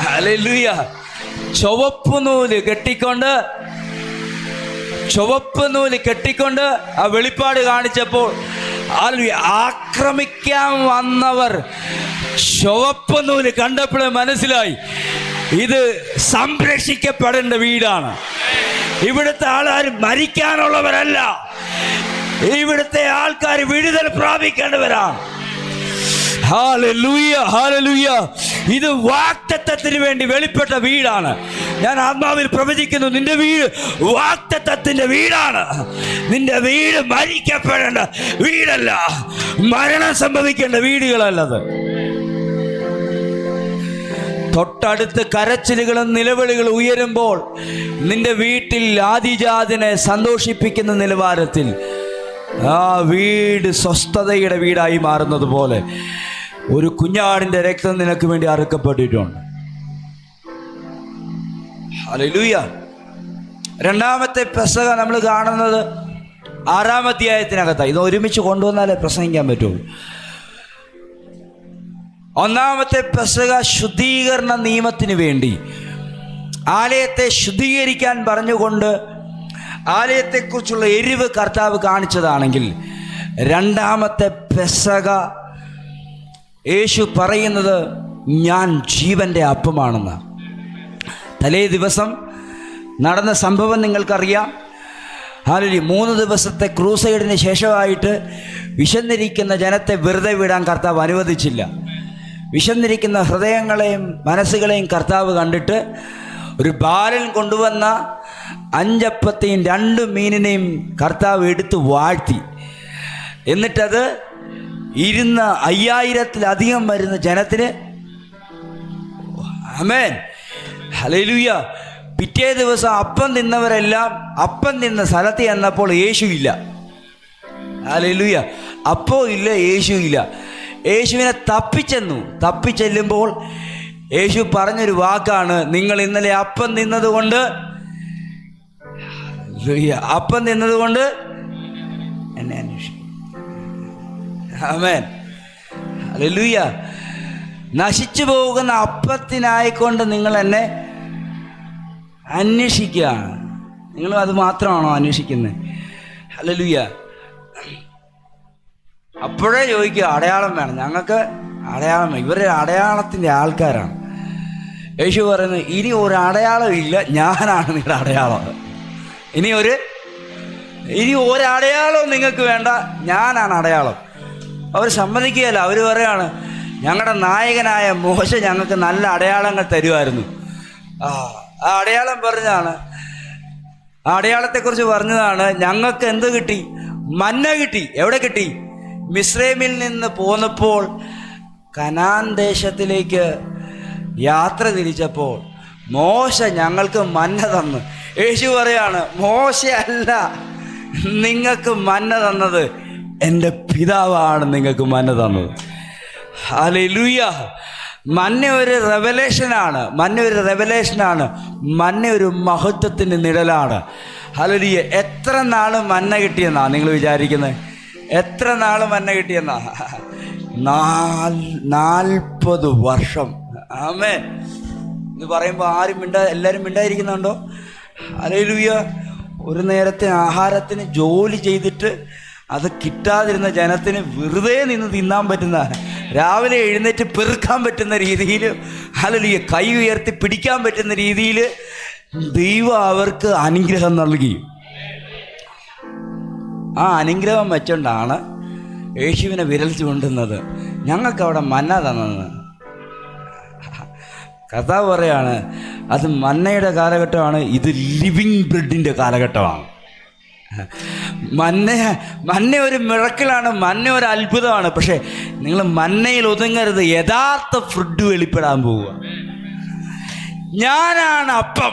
ഹല്ലേലൂയ. ചുവപ്പ് നൂല് കെട്ടിക്കൊണ്ട് ആ വെളിപ്പാട് കാണിച്ചപ്പോൾ ആക്രമിക്കാൻ വന്നവർ ചുവപ്പ് നൂല് കണ്ടപ്പോഴേ മനസ്സിലായി, ഇത് സംരക്ഷിക്കപ്പെടേണ്ട വീടാണ്. ഇവിടുത്തെ ആൾക്കാർ മരിക്കാനുള്ളവരല്ല, ഇവിടുത്തെ ആൾക്കാർ വിടുതൽ പ്രാപിക്കേണ്ടവരാണ്. Hallelujah, hallelujah. ഇത് വാഗ്ദത്തത്തിന് വേണ്ടി വെളിപ്പെട്ട വീടാണ്. ഞാൻ ആത്മാവിൽ പ്രവചിക്കുന്നു, നിന്റെ വീട് വാഗ്ദത്തത്തിന്റെ വീടാണ്. നിന്റെ വീട് മരിക്കപ്പെടേണ്ട വീടല്ല, മരണം സംഭവിക്കേണ്ട വീടുകളല്ലത്. തൊട്ടടുത്ത് കരച്ചിലുകളും നിലവിളികളും ഉയരുമ്പോൾ നിന്റെ വീട്ടിൽ ആദിജാതനെ സന്തോഷിപ്പിക്കുന്ന നിലവാരത്തിൽ ആ വീട് സ്വസ്ഥതയുടെ വീടായി മാറുന്നത് പോലെ ഒരു കുഞ്ഞാടിന്റെ രക്തം നിനക്ക് വേണ്ടി അറുക്കപ്പെട്ടിട്ടുണ്ട്. ഹല്ലേലൂയ. രണ്ടാമത്തെ പെസഹ നമ്മൾ കാണുന്നത് 6-ാം അധ്യായത്തിനകത്താണ്. ഇത് ഒരുമിച്ച് കൊണ്ടുവന്നാലേ പ്രസംഗിക്കാൻ പറ്റുള്ളൂ. ഒന്നാമത്തെ പെസഹ ശുദ്ധീകരണ നിയമത്തിന് വേണ്ടി ആലയത്തെ ശുദ്ധീകരിക്കാൻ പറഞ്ഞുകൊണ്ട് ആലയത്തെക്കുറിച്ചുള്ള എരിവ് കർത്താവ് കാണിച്ചതാണെങ്കിൽ, രണ്ടാമത്തെ പെസഹ യേശു പറയുന്നത് ഞാൻ ജീവൻ്റെ അപ്പമാണെന്ന്. തലേ ദിവസം നടന്ന സംഭവം നിങ്ങൾക്കറിയാം. ഹല്ലേലൂയ. 3 ദിവസത്തെ ക്രൂസൈഡിന് ശേഷമായിട്ട് വിശന്നിരിക്കുന്ന ജനത്തെ വെറുതെ വിടാൻ കർത്താവ് അനുവദിച്ചില്ല. വിശന്നിരിക്കുന്ന ഹൃദയങ്ങളെയും മനസ്സുകളെയും കർത്താവ് കണ്ടിട്ട് ഒരു ബാലൻ കൊണ്ടുവന്ന 5 അപ്പത്തെയും 2 മീനിനെയും കർത്താവ് എടുത്ത് വാഴ്ത്തി. എന്നിട്ടത് 5000-ത്തിലധികം വരുന്ന ജനത്തിന്, ആമേൻ, ഹല്ലേലൂയ. പിറ്റേ ദിവസം അപ്പം തിന്നവരെല്ലാം അപ്പം തിന്ന സ്ഥലത്ത് ചെന്നപ്പോൾ യേശു ഇല്ല. ഹല്ലേലൂയ. അപ്പോ ഇല്ല, യേശു ഇല്ല. യേശുവിനെ തപ്പിച്ചെല്ലുമ്പോൾ യേശു പറഞ്ഞൊരു വാക്കാണ്, നിങ്ങൾ ഇന്നലെ അപ്പം തിന്നതുകൊണ്ട് എന്നെ അന്വേഷിക്കും. ആമേൻ, ഹല്ലേലൂയ. നശിച്ചു പോകുന്ന അപ്പത്തിനായിക്കൊണ്ട് നിങ്ങൾ എന്നെ അന്വേഷിക്കുകയാണ്. നിങ്ങൾ അത് മാത്രമാണോ അന്വേഷിക്കുന്നത്? ഹല്ലേലൂയ. അപ്പോഴേ ചോദിക്കുക, അടയാളം വേണം. ഞങ്ങൾക്ക് അടയാളം, ഇവരെ അടയാളത്തിൻ്റെ ആൾക്കാരാണ്. യേശു പറയുന്നത്, ഇനി ഒരു അടയാളം ഇല്ല, ഞാനാണ് നിങ്ങളുടെ അടയാളം. ഇനി ഒരടയാളവും നിങ്ങൾക്ക് വേണ്ട, ഞാനാണ് അടയാളം. അവർ സമ്മതിക്കുകയല്ല. അവർ പറയാണ്, ഞങ്ങളുടെ നായകനായ മോശ ഞങ്ങൾക്ക് നല്ല അടയാളങ്ങൾ തരുമായിരുന്നു. ആ അടയാളം പറഞ്ഞതാണ്, ആ അടയാളത്തെക്കുറിച്ച് പറഞ്ഞതാണ്. ഞങ്ങൾക്ക് എന്ത് കിട്ടി? മന്ന കിട്ടി. എവിടെ കിട്ടി? മിസ്രൈമിൽ നിന്ന് പോന്നപ്പോൾ കനാൻ ദേശത്തിലേക്ക് യാത്ര തിരിച്ചപ്പോൾ മോശ ഞങ്ങൾക്ക് മന്ന തന്നു. യേശു പറയാണ്, മോശയല്ല നിങ്ങൾക്ക് മന്ന തന്നത്, എൻ്റെ പിതാവാണ് നിങ്ങൾക്ക് മന്ന തന്നത്. ഹല്ലേലൂയ. മന്ന ഒരു റെവലേഷനാണ്. മന്ന ഒരു മഹത്വത്തിൻ്റെ നിഴലാണ്. ഹല്ലേലൂയ. എത്ര നാൾ മന്ന കിട്ടിയെന്നാ നിങ്ങൾ വിചാരിക്കുന്നത്? എത്ര നാൾ മന്ന കിട്ടിയെന്നാ? 40 വർഷം. ആമേൻ. ഇത് പറയുമ്പോൾ എല്ലാവരും മിണ്ടായിരിക്കുന്നുണ്ടോ? ഹല്ലേലൂയ. ഒരു നേരത്തെ ആഹാരത്തിന് ജോലി ചെയ്തിട്ട് അത് കിട്ടാതിരുന്ന ജനത്തിന് വെറുതെ നിന്ന് തിന്നാൻ പറ്റുന്ന, രാവിലെ എഴുന്നേറ്റ് പെറുക്കാൻ പറ്റുന്ന രീതിയിൽ, ഹല്ലേലൂയ, കൈ ഉയർത്തി പിടിക്കാൻ പറ്റുന്ന രീതിയിൽ ദൈവം അവർക്ക് അനുഗ്രഹം നൽകി. ആ അനുഗ്രഹം വെച്ചുകൊണ്ടാണ് യേശുവിനെ വിരൽ ചൂണ്ടുന്നത്. ഞങ്ങൾക്ക് അവിടെ മന്ന തന്നത്. കർത്താവ് പറയാണ്, അത് മന്നയുടെ കാലഘട്ടമാണ്, ഇത് ലിവിങ് ബ്രെഡിൻ്റെ കാലഘട്ടമാണ്. മന്ന ഒരു മിറക്കിളാണ്, മന്ന ഒരു അത്ഭുതമാണ്. പക്ഷേ നിങ്ങൾ മന്നയിൽ ഒതുങ്ങരുത്. യഥാർത്ഥ ഫുഡ് വെളിപ്പെടാൻ പോവുക. ഞാനാണ് അപ്പം,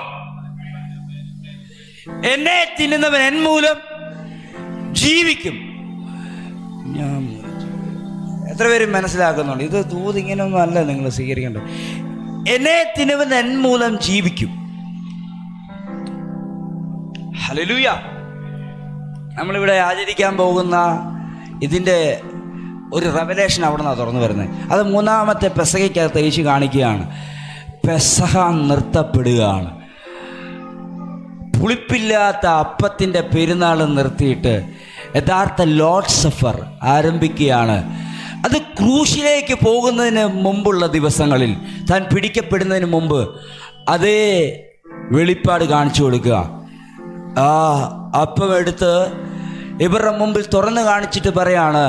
എന്നെ തിന്നുന്നവൻ എൻ മൂലം ജീവിക്കും. ഞാൻ എത്ര പേരും മനസ്സിലാക്കുന്നുണ്ട്? ഇത് തൂത് ഇങ്ങനെയൊന്നും അല്ല നിങ്ങൾ സ്വീകരിക്കേണ്ടത്. എന്നെ തിന്നുവൻ എൻ മൂലം ജീവിക്കും. ഹല്ലേലൂയ. നമ്മളിവിടെ ആചരിക്കാൻ പോകുന്ന ഇതിൻ്റെ ഒരു റെവലേഷൻ അവിടെ നിന്നാണ് തുറന്നു വരുന്നത്. അത് 3-ാമത്തെ പെസഹയ്ക്കകത്ത് യേശു കാണിക്കുകയാണ്. പെസഹ നിർത്തപ്പെടുകയാണ്. പുളിപ്പില്ലാത്ത അപ്പത്തിൻ്റെ പെരുന്നാൾ നിർത്തിയിട്ട് യഥാർത്ഥ ലോർഡ് സഫർ ആരംഭിക്കുകയാണ്. അത് ക്രൂശിലേക്ക് പോകുന്നതിന് മുമ്പുള്ള ദിവസങ്ങളിൽ, താൻ പിടിക്കപ്പെടുന്നതിന് മുമ്പ് അതേ വെളിപ്പാട് കാണിച്ചു കൊടുക്കുക. ആ അപ്പം എടുത്ത് ഇവരുടെ മുമ്പിൽ തുറന്നു കാണിച്ചിട്ട് പറയാണ്,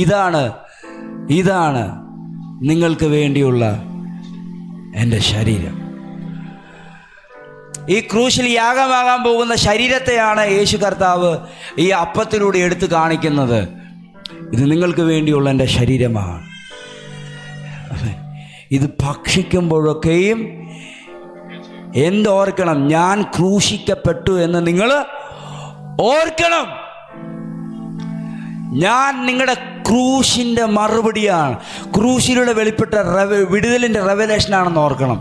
ഇതാണ് നിങ്ങൾക്ക് വേണ്ടിയുള്ള എൻ്റെ ശരീരം. ഈ ക്രൂശിൽ യാഗമാകാൻ പോകുന്ന ശരീരത്തെയാണ് യേശു കർത്താവ് ഈ അപ്പത്തിലൂടെ എടുത്ത് കാണിക്കുന്നത്. ഇത് നിങ്ങൾക്ക് വേണ്ടിയുള്ള എൻ്റെ ശരീരമാണ്. ഇത് ഭക്ഷിക്കുമ്പോഴൊക്കെയും എന്തോർക്കണം? ഞാൻ ക്രൂശിക്കപ്പെട്ടു എന്ന് നിങ്ങൾ ഓർക്കണം. ഞാൻ നിങ്ങളുടെ ക്രൂശിൻ്റെ മറുപടിയാണ്. ക്രൂശിലൂടെ വെളിപ്പെട്ട വിടുതലിൻ്റെ റെവലേഷനാണെന്ന് ഓർക്കണം.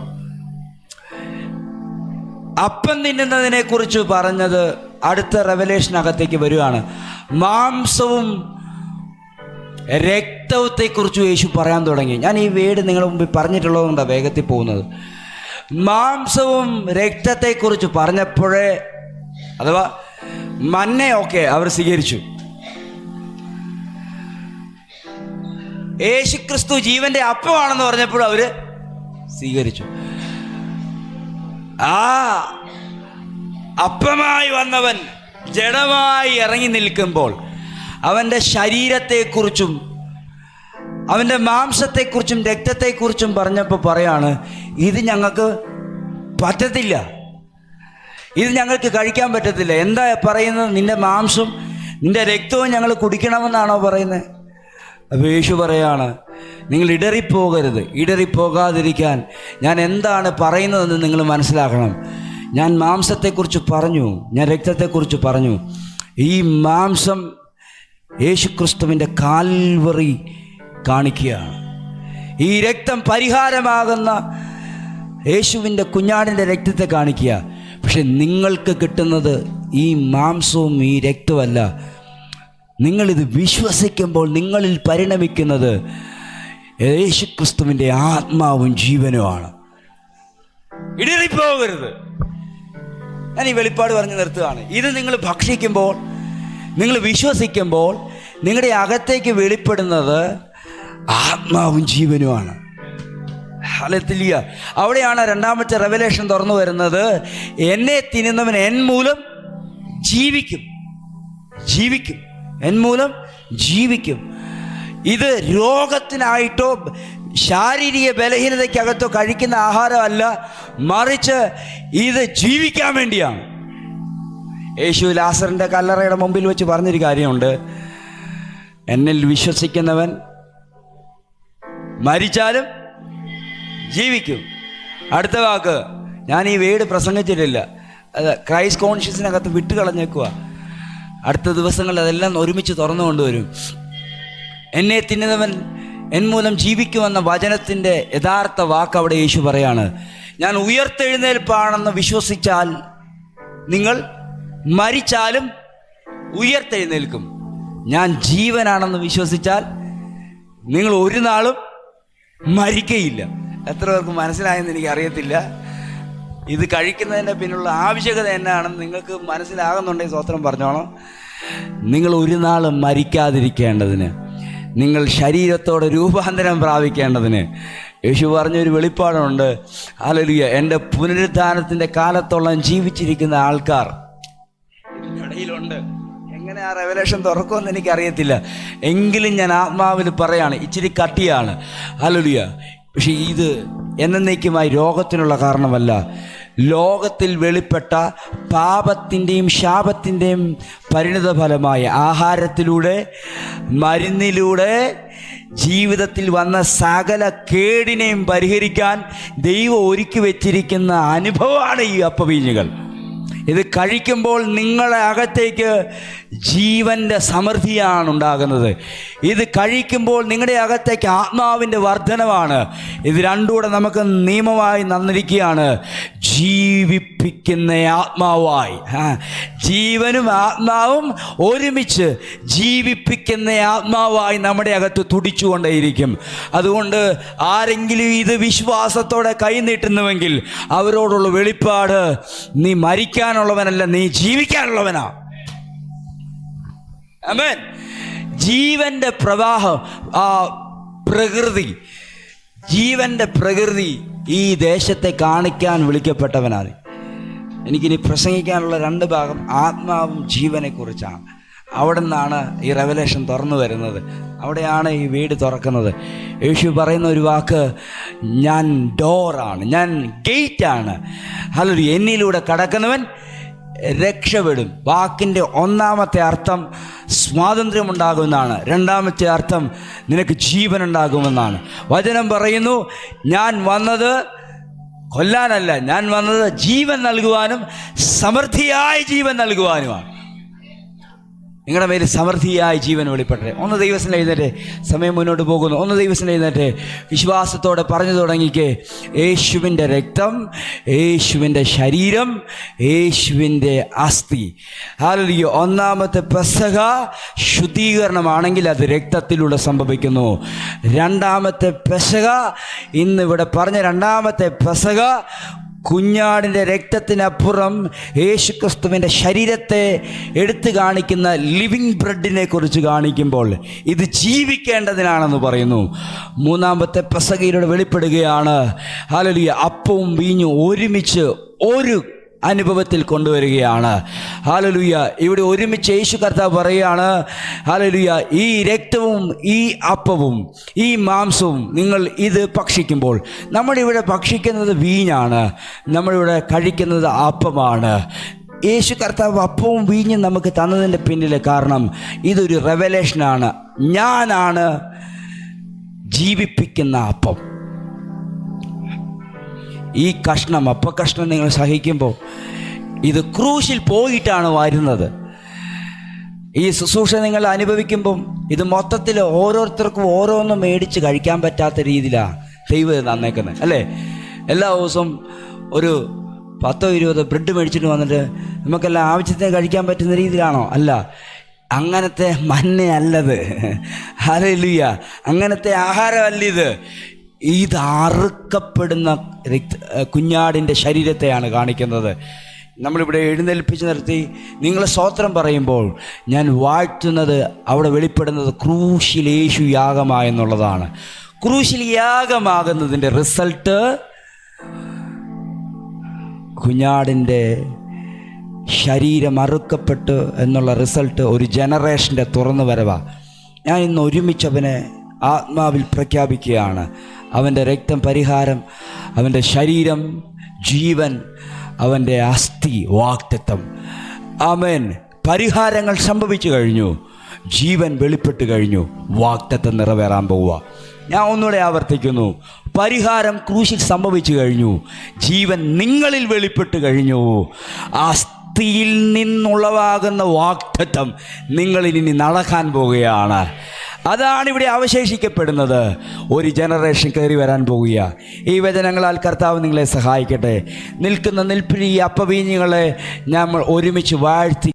അപ്പം തിന്നുന്നതിനെ കുറിച്ച് പറഞ്ഞത് അടുത്ത റെവലേഷനകത്തേക്ക് വരികയാണ്. മാംസവും രക്തത്തെക്കുറിച്ച് യേശു പറയാൻ തുടങ്ങി. ഞാൻ ഈ വേർഡ് നിങ്ങളുടെ മുമ്പിൽ പറഞ്ഞിട്ടുള്ളതുകൊണ്ടാണ് വേഗത്തിൽ പോകുന്നത്. മാംസവും രക്തത്തെക്കുറിച്ച് പറഞ്ഞപ്പോഴേ, അഥവാ മന്നയൊക്കെ അവർ സ്വീകരിച്ചു. യേശുക്രിസ്തു ജീവന്റെ അപ്പമാണെന്ന് പറഞ്ഞപ്പോഴും അവർ സ്വീകരിച്ചു. ആ അപ്പമായി വന്നവൻ ജഡമായി ഇറങ്ങി നിൽക്കുമ്പോൾ അവൻ്റെ ശരീരത്തെക്കുറിച്ചും അവൻ്റെ മാംസത്തെക്കുറിച്ചും രക്തത്തെക്കുറിച്ചും പറഞ്ഞപ്പോൾ പറയാണ്, ഇത് ഞങ്ങൾക്ക് പറ്റത്തില്ല, ഇത് ഞങ്ങൾക്ക് കഴിക്കാൻ പറ്റത്തില്ല. എന്താ പറയുന്നത്? നിൻ്റെ മാംസം നിൻ്റെ രക്തവും ഞങ്ങൾ കുടിക്കണമെന്നാണോ പറയുന്നത്? അപ്പോൾ യേശു പറയാണ്, നിങ്ങൾ ഇടറിപ്പോകരുത്. ഇടറിപ്പോകാതിരിക്കാൻ ഞാൻ എന്താണ് പറയുന്നതെന്ന് നിങ്ങൾ മനസ്സിലാക്കണം. ഞാൻ മാംസത്തെക്കുറിച്ച് പറഞ്ഞു, ഞാൻ രക്തത്തെക്കുറിച്ച് പറഞ്ഞു. ഈ മാംസം യേശുക്രിസ്തുവിൻ്റെ കാൽവറി കാണിക്കുകയാണ്. ഈ രക്തം പരിഹാരമാകുന്ന യേശുവിൻ്റെ കുഞ്ഞാടിൻ്റെ രക്തത്തെ കാണിക്കുക. പക്ഷെ നിങ്ങൾക്ക് കിട്ടുന്നത് ഈ മാംസവും ഈ രക്തവുമല്ല. നിങ്ങളിത് വിശ്വസിക്കുമ്പോൾ നിങ്ങളിൽ പരിണമിക്കുന്നത് യേശുക്രിസ്തുവിൻ്റെ ആത്മാവും ജീവനുമാണ്. ഇടറിപ്പോകരുത്. ഞാൻ ഈ വെളിപ്പാട് പറഞ്ഞു നിർത്തുകയാണ്. ഇത് നിങ്ങൾ ഭക്ഷിക്കുമ്പോൾ, നിങ്ങൾ വിശ്വസിക്കുമ്പോൾ നിങ്ങളുടെ അകത്തേക്ക് വെളിപ്പെടുന്നത് ആത്മാവും ജീവനുമാണ്. ഹല്ലേലൂയ. അവിടെയാണ് 2-ാമത്തെ റെവലേഷൻ തുറന്നു വരുന്നത്. എന്നെ തിന്നുന്നവൻ എൻ മൂലം ജീവിക്കും. എൻ മൂലം ജീവിക്കും. ഇത് രോഗത്തിനായിട്ടോ ശാരീരിക ബലഹീനതയ്ക്കകത്തോ കഴിക്കുന്ന ആഹാരമല്ല, മറിച്ച് ഇത് ജീവിക്കാൻ വേണ്ടിയാണ്. യേശു ലാസറിൻ്റെ കല്ലറയുടെ മുമ്പിൽ വെച്ച് പറഞ്ഞൊരു കാര്യമുണ്ട്. എന്നിൽ വിശ്വസിക്കുന്നവൻ മരിച്ചാലും ജീവിക്കും. അടുത്ത വാക്ക് ഞാൻ ഈ വേർഡ് പ്രസംഗിച്ചിട്ടില്ല, അത് ക്രൈസ്റ്റ് കോൺഷ്യസിനകത്ത് വിട്ടുകളഞ്ഞേക്കുക. അടുത്ത ദിവസങ്ങളിൽ അതെല്ലാം ഒരുമിച്ച് തുറന്നു കൊണ്ടുവരും. എന്നെ തിന്നുന്നവൻ എൻ മൂലം ജീവിക്കുമെന്ന വചനത്തിൻ്റെ യഥാർത്ഥ വാക്ക് അവിടെ യേശു പറയാണ്. ഞാൻ ഉയർത്തെഴുന്നേൽപ്പാണെന്ന് വിശ്വസിച്ചാൽ നിങ്ങൾ മരിച്ചാലും ഉയർത്തെഴുന്നേൽക്കും. ഞാൻ ജീവനാണെന്ന് വിശ്വസിച്ചാൽ നിങ്ങൾ ഒരു നാളും മരിക്കയില്ല. എത്ര പേർക്ക് മനസ്സിലായെന്ന് എനിക്കറിയത്തില്ല. ഇത് കഴിക്കുന്നതിൻ്റെ പിന്നുള്ള ആവശ്യകത എന്നാണെന്ന് നിങ്ങൾക്ക് മനസ്സിലാകുന്നുണ്ടെങ്കിൽ സ്വത്രം പറഞ്ഞോളാം. നിങ്ങൾ ഒരു നാളും മരിക്കാതിരിക്കേണ്ടതിന്, നിങ്ങൾ ശരീരത്തോടെ രൂപാന്തരം പ്രാപിക്കേണ്ടതിന് യേശു പറഞ്ഞൊരു വെളിപ്പാടുണ്ട്. ഹല്ലേലൂയ. എൻ്റെ പുനരുത്ഥാനത്തിൻ്റെ കാലത്തോളം ജീവിച്ചിരിക്കുന്ന ആൾക്കാർ ഇതിനിടയിലുണ്ട്. എങ്ങനെ ആ റെവലേഷൻ തുറക്കുമെന്ന് എനിക്കറിയത്തില്ല. എങ്കിലും ഞാൻ ആത്മാവിൽ പറയാണ്, ഇച്ചിരി കട്ടിയാണ്. ഹല്ലേലൂയ. പക്ഷെ ഇത് എന്നേക്കുമായി രോഗത്തിനുള്ള കാരണമല്ല. ലോകത്തിൽ വെളിപ്പെട്ട പാപത്തിൻ്റെയും ശാപത്തിൻ്റെയും പരിണിത ഫലമായ ആഹാരത്തിലൂടെ, മരുന്നിലൂടെ ജീവിതത്തിൽ വന്ന സകല കേടിനെയും പരിഹരിക്കാൻ ദൈവം ഒരുക്കി വെച്ചിരിക്കുന്ന അനുഭവമാണ് ഈ അപ്പവീഞ്ഞുകൾ. ഇത് കഴിക്കുമ്പോൾ നിങ്ങളുടെ അകത്തേക്ക് ജീവൻ്റെ സമൃദ്ധിയാണ് ഉണ്ടാകുന്നത്. ഇത് കഴിക്കുമ്പോൾ നിങ്ങളുടെ അകത്തേക്ക് ആത്മാവിൻ്റെ വർധനമാണ്. ഇത് രണ്ടുകൂടെ നമുക്ക് നിയമമായി തന്നിരിക്കുകയാണ്. ജീവിപ്പിക്കുന്ന ആത്മാവായി, ജീവനും ആത്മാവും ഒരുമിച്ച് ജീവിപ്പിക്കുന്ന ആത്മാവായി നമ്മുടെ അകത്ത് തുടിച്ചുകൊണ്ടേയിരിക്കും. അതുകൊണ്ട് ആരെങ്കിലും ഇത് വിശ്വാസത്തോടെ കൈ നീട്ടുന്നുവെങ്കിൽ അവരോടുള്ള വെളിപ്പാട്, നീ മരിക്കാനുള്ളവനല്ല, നീ ജീവിക്കാനുള്ളവനാ. ആമേൻ. ജീവന്റെ പ്രവാഹം, ജീവന്റെ പ്രകൃതി ഈ ദേശത്തെ കാണിക്കാൻ വിളിക്കപ്പെട്ടവനാണ്. എനിക്കിനി പ്രസംഗിക്കാനുള്ള 2 ഭാഗം ആത്മാവും ജീവനെക്കുറിച്ചാണ്. അവിടെ നിന്നാണ് ഈ റെവലേഷൻ തുറന്നു വരുന്നത്. അവിടെയാണ് ഈ വീട് തുറക്കുന്നത്. യേശു പറയുന്ന ഒരു വാക്ക്, ഞാൻ ഡോറാണ്, ഞാൻ ഗേറ്റാണ്. ഹല്ലേലൂയ. എന്നിലൂടെ കടക്കുന്നവൻ രക്ഷപ്പെടും. വാക്കിൻ്റെ ഒന്നാമത്തെ അർത്ഥം സ്വാതന്ത്ര്യമുണ്ടാകുമെന്നാണ്. രണ്ടാമത്തെ അർത്ഥം നിനക്ക് ജീവനുണ്ടാകുമെന്നാണ്. വചനം പറയുന്നു, ഞാൻ വന്നത് കൊല്ലാനല്ല, ഞാൻ വന്നത് ജീവൻ നൽകുവാനും സമൃദ്ധിയായ ജീവൻ നൽകുവാനുമാണ്. നിങ്ങളുടെ മേൽ സമൃദ്ധിയായ ജീവൻ വെളിപ്പെടട്ടെ. ഒന്ന് ദൈവത്തിന് എഴുന്നേറ്റ്, സമയം മുന്നോട്ട് പോകുന്നു. ഒന്ന് ദൈവത്തിന് എഴുന്നേറ്റ് വിശ്വാസത്തോടെ പറഞ്ഞു തുടങ്ങിക്കേ, യേശുവിൻ്റെ രക്തം, യേശുവിൻ്റെ ശരീരം, യേശുവിൻ്റെ അസ്ഥി. ഹല്ലേലൂയ. ഒന്നാമത്തെ പെസഹ ശുദ്ധീകരണമാണെങ്കിൽ അത് രക്തത്തിലൂടെ സംഭവിക്കുന്നു. രണ്ടാമത്തെ പെസഹ, ഇന്നിവിടെ പറഞ്ഞ രണ്ടാമത്തെ പെസഹ, കുഞ്ഞാടിൻ്റെ രക്തത്തിനപ്പുറം യേശുക്രിസ്തുവിൻ്റെ ശരീരത്തെ എടുത്തു കാണിക്കുന്ന ലിവിങ് ബ്രെഡിനെ കുറിച്ച് കാണിക്കുമ്പോൾ ഇത് ജീവിക്കേണ്ടതിനാണെന്ന് പറയുന്നു. മൂന്നാമത്തെ പെസഹയിലൂടെ വെളിപ്പെടുകയാണ്. ഹല്ലേലൂയ. അപ്പവും വീഞ്ഞും ഒരുമിച്ച് ഒരു അനുഭവത്തിൽ കൊണ്ടുവരികയാണ്. ഹല്ലേലൂയ. ഇവിടെ ഒരുമിച്ച് യേശു കർത്താവ് പറയുകയാണ്, ഹല്ലേലൂയ, ഈ രക്തവും ഈ അപ്പവും ഈ മാംസവും നിങ്ങൾ ഇത് ഭക്ഷിക്കുമ്പോൾ, നമ്മളിവിടെ ഭക്ഷിക്കുന്നത് വീഞ്ഞാണ്, നമ്മളിവിടെ കഴിക്കുന്നത് അപ്പമാണ്. യേശു കർത്താവ് അപ്പവും വീഞ്ഞും നമുക്ക് തന്നതിൻ്റെ പിന്നിലെ കാരണം ഇതൊരു റെവലേഷനാണ്. ഞാനാണ് ജീവിപ്പിക്കുന്ന അപ്പം. ഈ കഷ്ണം, അപ്പക്കഷ്ണം നിങ്ങൾ സഹിക്കുമ്പോൾ ഇത് ക്രൂശിൽ പോയിട്ടാണ് വരുന്നത്. ഈ ശുശ്രൂഷ നിങ്ങൾ അനുഭവിക്കുമ്പം ഇത് മൊത്തത്തിൽ ഓരോരുത്തർക്കും ഓരോന്നും മേടിച്ച് കഴിക്കാൻ പറ്റാത്ത രീതിയിലാണ് ദൈവം തന്നേക്കുന്നത്, അല്ലേ? എല്ലാ ദിവസവും ഒരു 10-20 ബ്രെഡ് മേടിച്ചിട്ട് വന്നിട്ട് നമുക്കെല്ലാം ആവശ്യത്തിന് കഴിക്കാൻ പറ്റുന്ന രീതിയിലാണോ? അല്ല. അങ്ങനത്തെ മന്നയല്ലത്. ഹല്ലേലൂയ. അങ്ങനത്തെ ആഹാരമല്ലിത്. ഇത് അറുക്കപ്പെടുന്ന കുഞ്ഞാടിൻ്റെ ശരീരത്തെയാണ് കാണിക്കുന്നത്. നമ്മളിവിടെ എഴുന്നേൽപ്പിച്ച് നിർത്തി നിങ്ങൾ സ്തോത്രം പറയുമ്പോൾ ഞാൻ വാഴ്ത്തുന്നത്, അവിടെ വെളിപ്പെടുന്നത് ക്രൂശിൽ യേശു യാഗമായെന്നുള്ളതാണ്. ക്രൂശിൽ യാഗമാകുന്നതിൻ്റെ റിസൾട്ട് കുഞ്ഞാടിൻ്റെ ശരീരം അറുക്കപ്പെട്ടു എന്നുള്ള റിസൾട്ട് ഒരു ജനറേഷൻ്റെ തുറന്നു വരവാണ്. ഞാൻ ഇന്ന് ഒരുമിച്ചവനെ ആത്മാവിൽ പ്രഖ്യാപിക്കുകയാണ്. അവൻ്റെ രക്തം പരിഹാരം, അവൻ്റെ ശരീരം ജീവൻ, അവൻ്റെ അസ്ഥി വാഗ്ദത്തം. ആമേൻ. പരിഹാരങ്ങൾ സംഭവിച്ചു കഴിഞ്ഞു, ജീവൻ വെളിപ്പെട്ട് കഴിഞ്ഞു, വാഗ്ദത്തം നിറവേറാൻ പോവുക. ഞാൻ ഒന്നുകൂടെ ആവർത്തിക്കുന്നു, പരിഹാരം ക്രൂശിൽ സംഭവിച്ചു കഴിഞ്ഞു, ജീവൻ നിങ്ങളിൽ വെളിപ്പെട്ട് കഴിഞ്ഞു. അസ്ഥിയിൽ നിന്നുളവാകുന്ന വാഗ്ദത്തം നിങ്ങളിൽ ഇനി നടക്കാൻ പോവുകയാണ്. അതാണ് ഇവിടെ അവശേഷിക്കപ്പെടുന്നത്. ഒരു ജനറേഷൻ കയറി വരാൻ പോവുക. ഈ വചനങ്ങളാൽ കർത്താവ് നിങ്ങളെ സഹായിക്കട്ടെ. നിൽക്കുന്ന നിൽപ്പിൽ ഈ അപ്പവീഞ്ഞുങ്ങളെ നമ്മൾ ഒരുമിച്ച് വാഴ്ത്തി